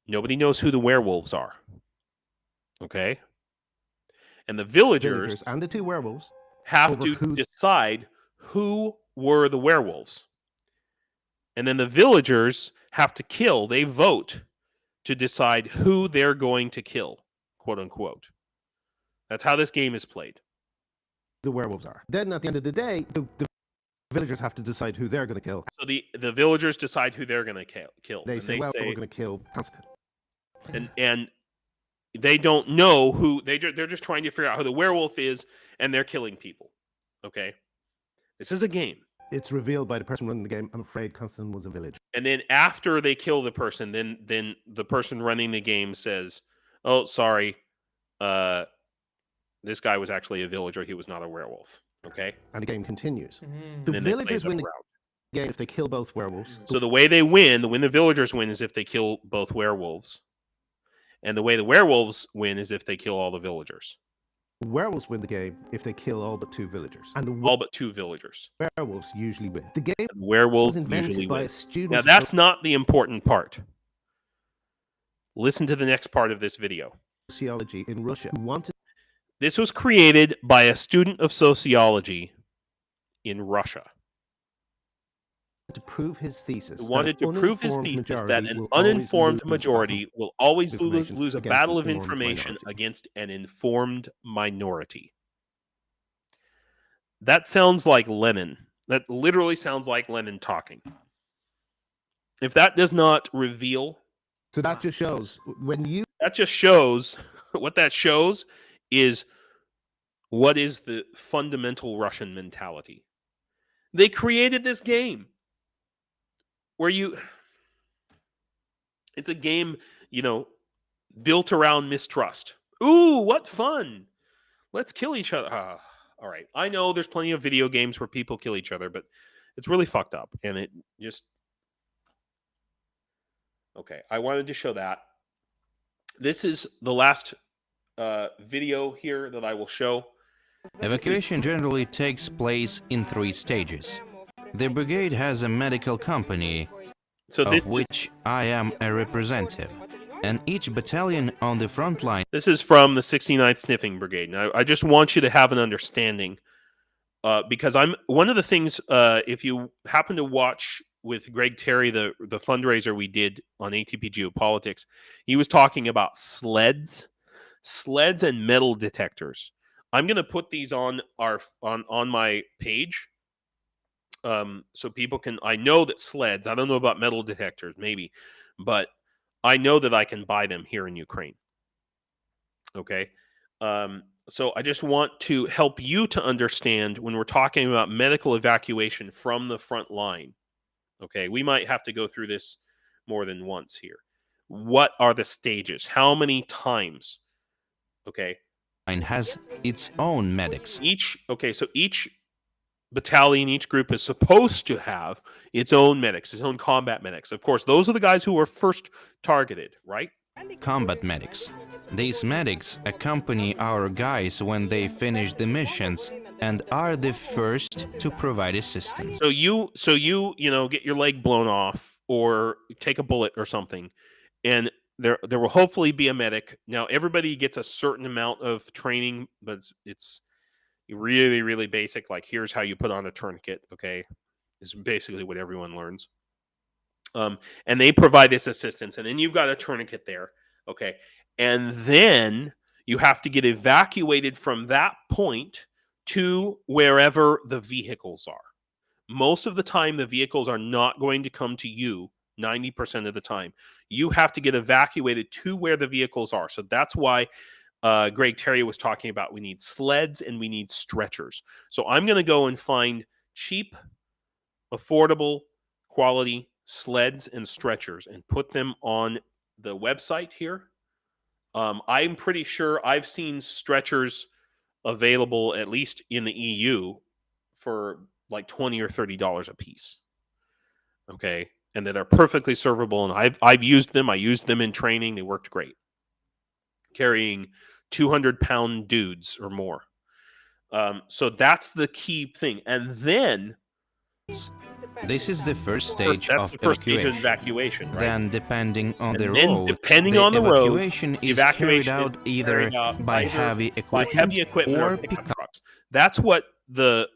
Nobody knows who the werewolves are. Okay? And the villagers and the two werewolves have over to who- decide who were the werewolves. And then the villagers have to kill. They vote to decide who they're going to kill, quote unquote. That's how this game is played. the werewolves are. Then at the end of the day, the villagers have to decide who they're going to kill. So the villagers decide who they're going to kill. They say, we're going to kill Constantine. And they don't know who they're just trying to figure out who the werewolf is, and they're killing people. Okay, this is a game. It's revealed by the person running the game. I'm afraid Constantine was a villager. And then after they kill the person, then the person running the game says, "Oh, sorry, this guy was actually a villager. He was not a werewolf." Okay, and the game continues. And The then they play villagers the win the round. game if they kill both werewolves. So the way they win, when the villagers win, is if they kill both werewolves. And the way the werewolves win is if they kill all the villagers. The werewolves win the game if they kill all but two villagers. And the All but two villagers. werewolves usually win. The game And the werewolves was invented usually by win. a student. Now that's not the important part. Listen to the next part of this video. Sociology in Russia who wanted This was created by a student of sociology in Russia. to prove his thesis. Who wanted to prove his thesis that an uninformed majority will always lose a battle of information against an informed minority. That sounds like Lenin. That literally sounds like Lenin talking. If that does not reveal... So that just shows when you... That just shows... What that shows is what is the fundamental Russian mentality. They created this game where it's a game, built around mistrust. Ooh, what fun. Let's kill each other. All right. I know there's plenty of video games where people kill each other, but it's really fucked up. And it just... Okay, I wanted to show that. This is the last video here that I will show. Evacuation generally takes place in 3 stages. The brigade has a medical company, of which I am a representative, and each battalion on the front line... This is from the 69th Sniffing Brigade. Now, I just want you to have an understanding, because one of the things, if you happen to watch with Greg Terry, the fundraiser we did on ATP Geopolitics, he was talking about sleds and metal detectors. I'm going to put these on my page, so people can... I know that sleds... I don't know about metal detectors, maybe, but I know that I can buy them here in Ukraine. Okay, so I just want to help you to understand when we're talking about medical evacuation from the front line. Okay, we might have to go through this more than once here. What are the stages? How many times? Okay. has its own medics. Each battalion, each group is supposed to have its own medics, its own combat medics. Of course, those are the guys who were first targeted, right? Combat medics. These medics accompany our guys when they finish the missions and are the first to provide assistance. So you get your leg blown off or take a bullet or something, and there will hopefully be a medic. Now everybody gets a certain amount of training, but it's really, really basic. Like, here's how you put on a tourniquet. Okay, is basically what everyone learns. And they provide this assistance, and then you've got a tourniquet there. Okay, and then you have to get evacuated from that point to wherever the vehicles are. Most of the time, the vehicles are not going to come to you. 90% of the time, you have to get evacuated to where the vehicles are. So that's why Greg Terry was talking about we need sleds and we need stretchers. So I'm going to go and find cheap, affordable, quality sleds and stretchers and put them on the website here. I'm pretty sure I've seen stretchers available, at least in the EU, for like $20 or $30 a piece. Okay. and that are perfectly servable. And I've used them. I used them in training. They worked great. Carrying 200-pound dudes or more. So that's the key thing. And then this is the first stage of evacuation. Right? Then, depending on the road, evacuation is carried out either by heavy equipment or pickup trucks. That's what the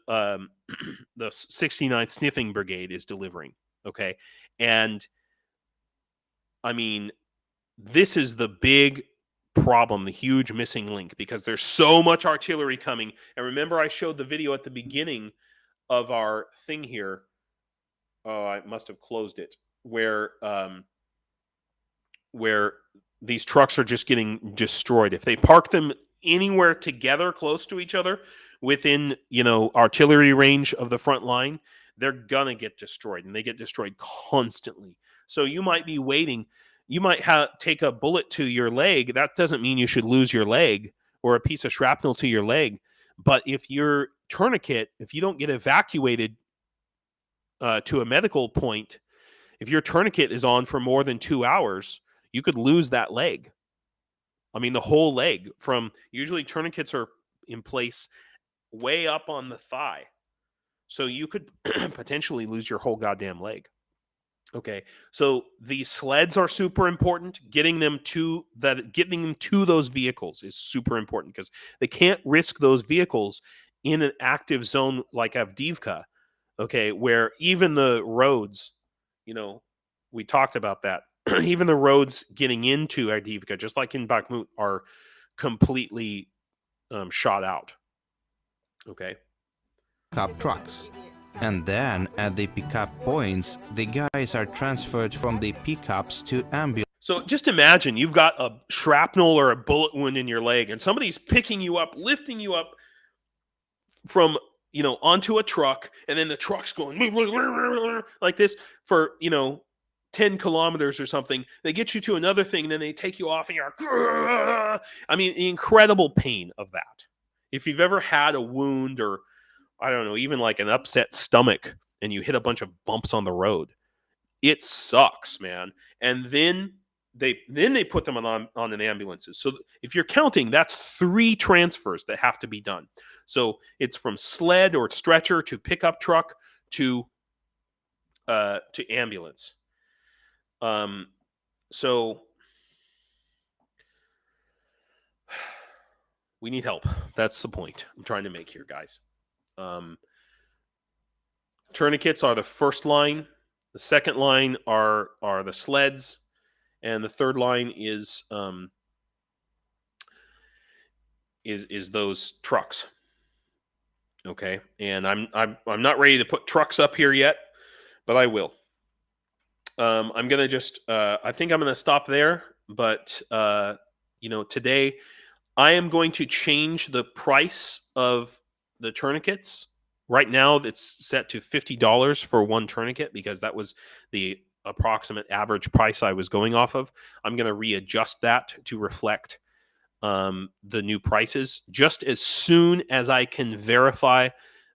69th Sniffing Brigade is delivering. Okay, and I mean, this is the big problem, the huge missing link, because there's so much artillery coming. And remember, I showed the video at the beginning of our thing here. Oh, I must have closed it. Where these trucks are just getting destroyed. If they park them anywhere together, close to each other, within artillery range of the front line, they're gonna get destroyed, and they get destroyed constantly. So you might be waiting. You might take a bullet to your leg. That doesn't mean you should lose your leg or a piece of shrapnel to your leg. But if your tourniquet, if you don't get evacuated to a medical point, if your tourniquet is on for more than 2 hours, you could lose that leg. I mean, the whole leg. Usually tourniquets are in place way up on the thigh. So you could potentially lose your whole goddamn leg. Okay, so these sleds are super important. Getting them to those vehicles is super important, because they can't risk those vehicles in an active zone like Avdiivka. Okay, where even the roads, we talked about that. Even the roads getting into Avdiivka, just like in Bakhmut, are completely shot out. Okay. Pickup trucks. And then at the pickup points, the guys are transferred from the pickups to ambulance. So just imagine you've got a shrapnel or a bullet wound in your leg, and somebody's picking you up, lifting you up from, onto a truck, and then the truck's going like this for, 10 kilometers or something. They get you to another thing, and then they take you off, and you're, I mean, the incredible pain of that. If you've ever had a wound, or I don't know, even like an upset stomach, and you hit a bunch of bumps on the road, it sucks, man. And then they put them on an ambulances. So if you're counting, that's 3 transfers that have to be done. So it's from sled or stretcher to pickup truck to ambulance. So we need help. That's the point I'm trying to make here, guys. Tourniquets are the first line. The second line are the sleds, and the third line is those trucks. Okay, and I'm not ready to put trucks up here yet, but I will. I'm gonna just I think I'm gonna stop there. But today I am going to change the price of the tourniquets. Right now, it's set to $50 for one tourniquet, because that was the approximate average price I was going off of. I'm going to readjust that to reflect the new prices just as soon as I can verify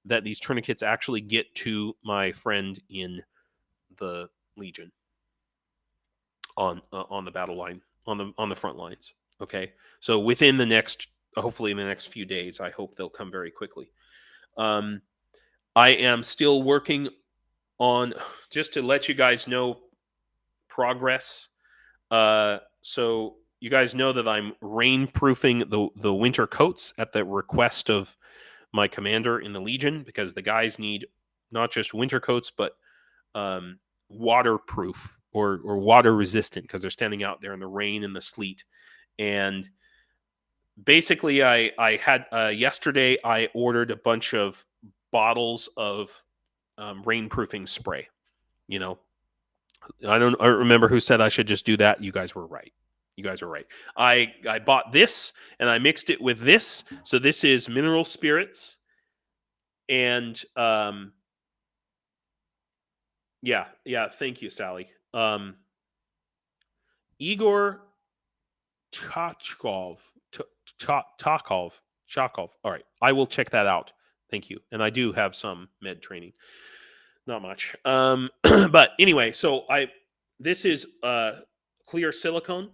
that these tourniquets actually get to my friend in the Legion on the battle line, on the front lines. Okay, so within hopefully in the next few days, I hope they'll come very quickly. I am still working on, just to let you guys know, progress. So you guys know that I'm rainproofing the winter coats at the request of my commander in the Legion, because the guys need not just winter coats, but waterproof or water resistant, because they're standing out there in the rain and the sleet. And basically, I had yesterday I ordered a bunch of bottles of rainproofing spray. I don't remember who said I should just do that. You guys were right. I bought this, and I mixed it with this. So this is mineral spirits, and yeah. Thank you, Sally. Igor Chakov. All right, I will check that out. Thank you. And I do have some med training. Not much. But anyway, so this is clear silicone,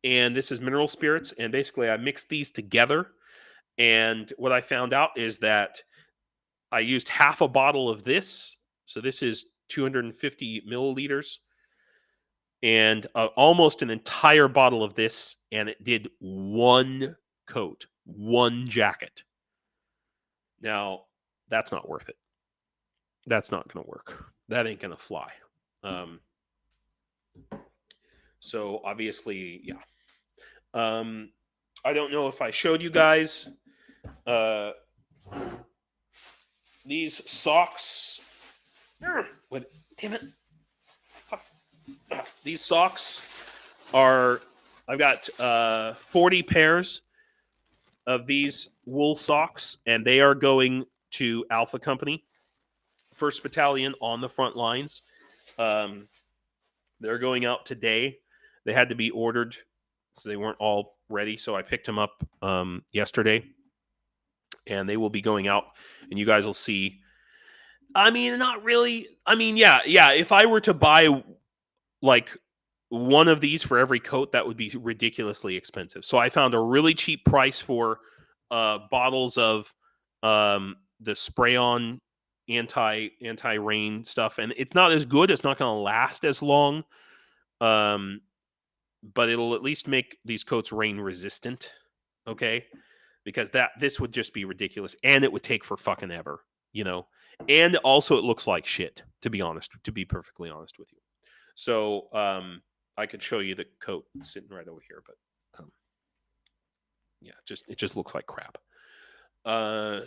and this is mineral spirits, and basically I mixed these together. And what I found out is that I used half a bottle of this. So this is 250 milliliters, and almost an entire bottle of this, and it did one coat, one jacket. Now, that's not worth it. That's not going to work. That ain't going to fly. So obviously, yeah. I don't know if I showed you guys these socks. What? Damn it. These socks are, I've got 40 pairs of these wool socks, and they are going to Alpha Company, 1st Battalion on the front lines. They're going out today. They had to be ordered, so they weren't all ready. So I picked them up yesterday, and they will be going out, and you guys will see. I mean, not really. I mean, yeah. If I were to buy like one of these for every coat, that would be ridiculously expensive. So I found a really cheap price for bottles of the spray-on anti-rain stuff, and it's not as good. It's not going to last as long, but it'll at least make these coats rain resistant. Okay, because this would just be ridiculous, and it would take for fucking ever, And also, it looks like shit. To be honest, to be perfectly honest with you. So I could show you the coat sitting right over here, but yeah, it just looks like crap.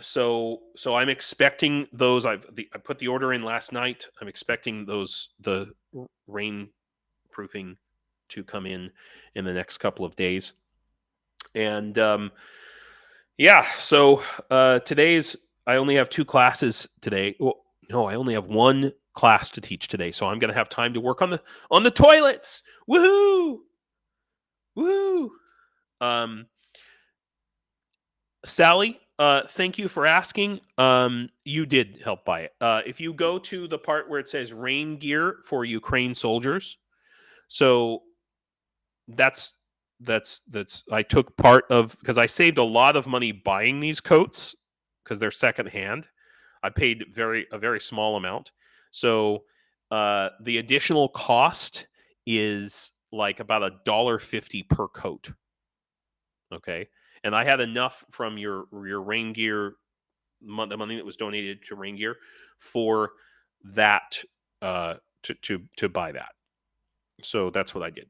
So I'm expecting those. I put the order in last night. I'm expecting the rain proofing to come in the next couple of days. And yeah, so I only have 2 classes today. Well, no, I only have 1 class to teach today, so I'm going to have time to work on the toilets. Woohoo! Woo! Sally, thank you for asking. You did help buy it. If you go to the part where it says rain gear for Ukraine soldiers, so that's I took part of, because I saved a lot of money buying these coats because they're secondhand. I paid a very small amount. So the additional cost is like about $1.50 per coat. Okay. And I had enough from your rain gear, the money that was donated to rain gear, for that to buy that. So that's what I did.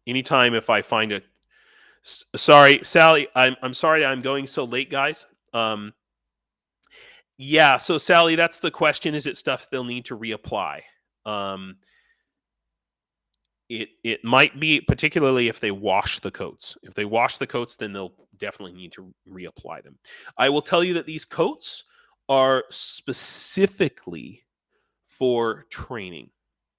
Anytime if I find sorry, Sally, I'm sorry I'm going so late, guys. Yeah, so Sally, that's the question. Is it stuff they'll need to reapply? It might be, particularly if they wash the coats. If they wash the coats, then they'll definitely need to reapply them. I will tell you that these coats are specifically for training.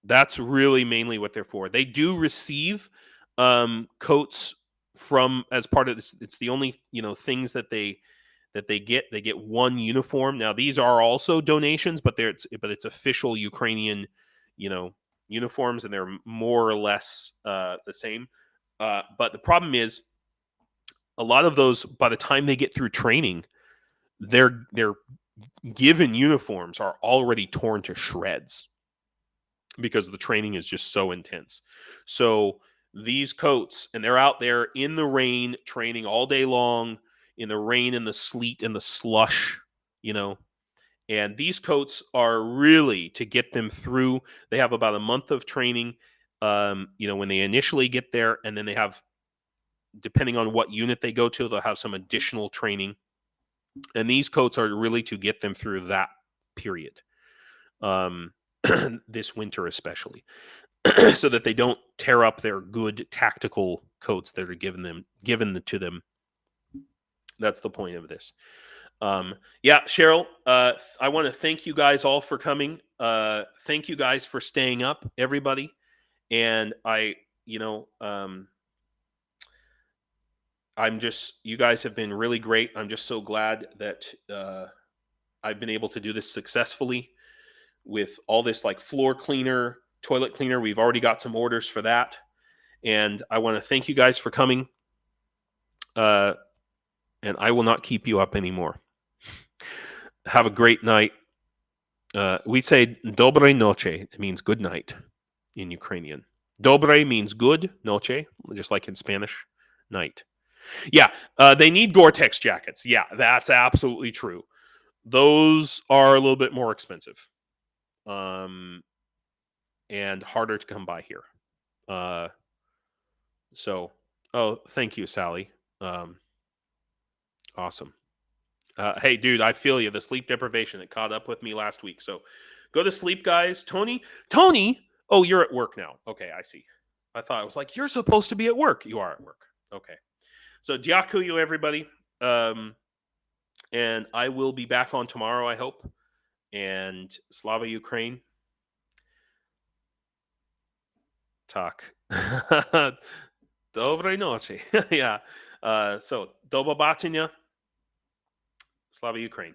That's really mainly what they're for. They do receive coats from, as part of this. It's the only things that they get. They get 1 uniform. Now these are also donations, but it's official Ukrainian uniforms, and they're more or less the same. But the problem is, a lot of those, by the time they get through training, their given uniforms are already torn to shreds because the training is just so intense. So these coats, and they're out there in the rain training all day long, in the rain and the sleet and the slush, and these coats are really to get them through. They have about a month of training, when they initially get there, and then they have, depending on what unit they go to, they'll have some additional training. And these coats are really to get them through that period, this winter especially, so that they don't tear up their good tactical coats that are given to them. That's the point of this. Yeah, Cheryl, I want to thank you guys all for coming. Thank you guys for staying up, everybody. And you guys have been really great. I'm just so glad that I've been able to do this successfully with all this like floor cleaner, toilet cleaner. We've already got some orders for that. And I want to thank you guys for coming. And I will not keep you up anymore. Have a great night. We say dobre noche. It means good night in Ukrainian. Dobre means good, noche, just like in Spanish, night. Yeah, they need Gore-Tex jackets. Yeah, that's absolutely true. Those are a little bit more expensive, and harder to come by here. So, thank you, Sally. Awesome. Hey, dude, I feel you. The sleep deprivation that caught up with me last week. So, go to sleep, guys. Tony. Oh, you're at work now. Okay, I see. I thought I was like, you're supposed to be at work. You are at work. Okay. So, Dyakuyu, everybody. And I will be back on tomorrow, I hope. And Slava Ukraine. Tak. Dobrej noci. Yeah. So, do побачення. Slava Ukraine.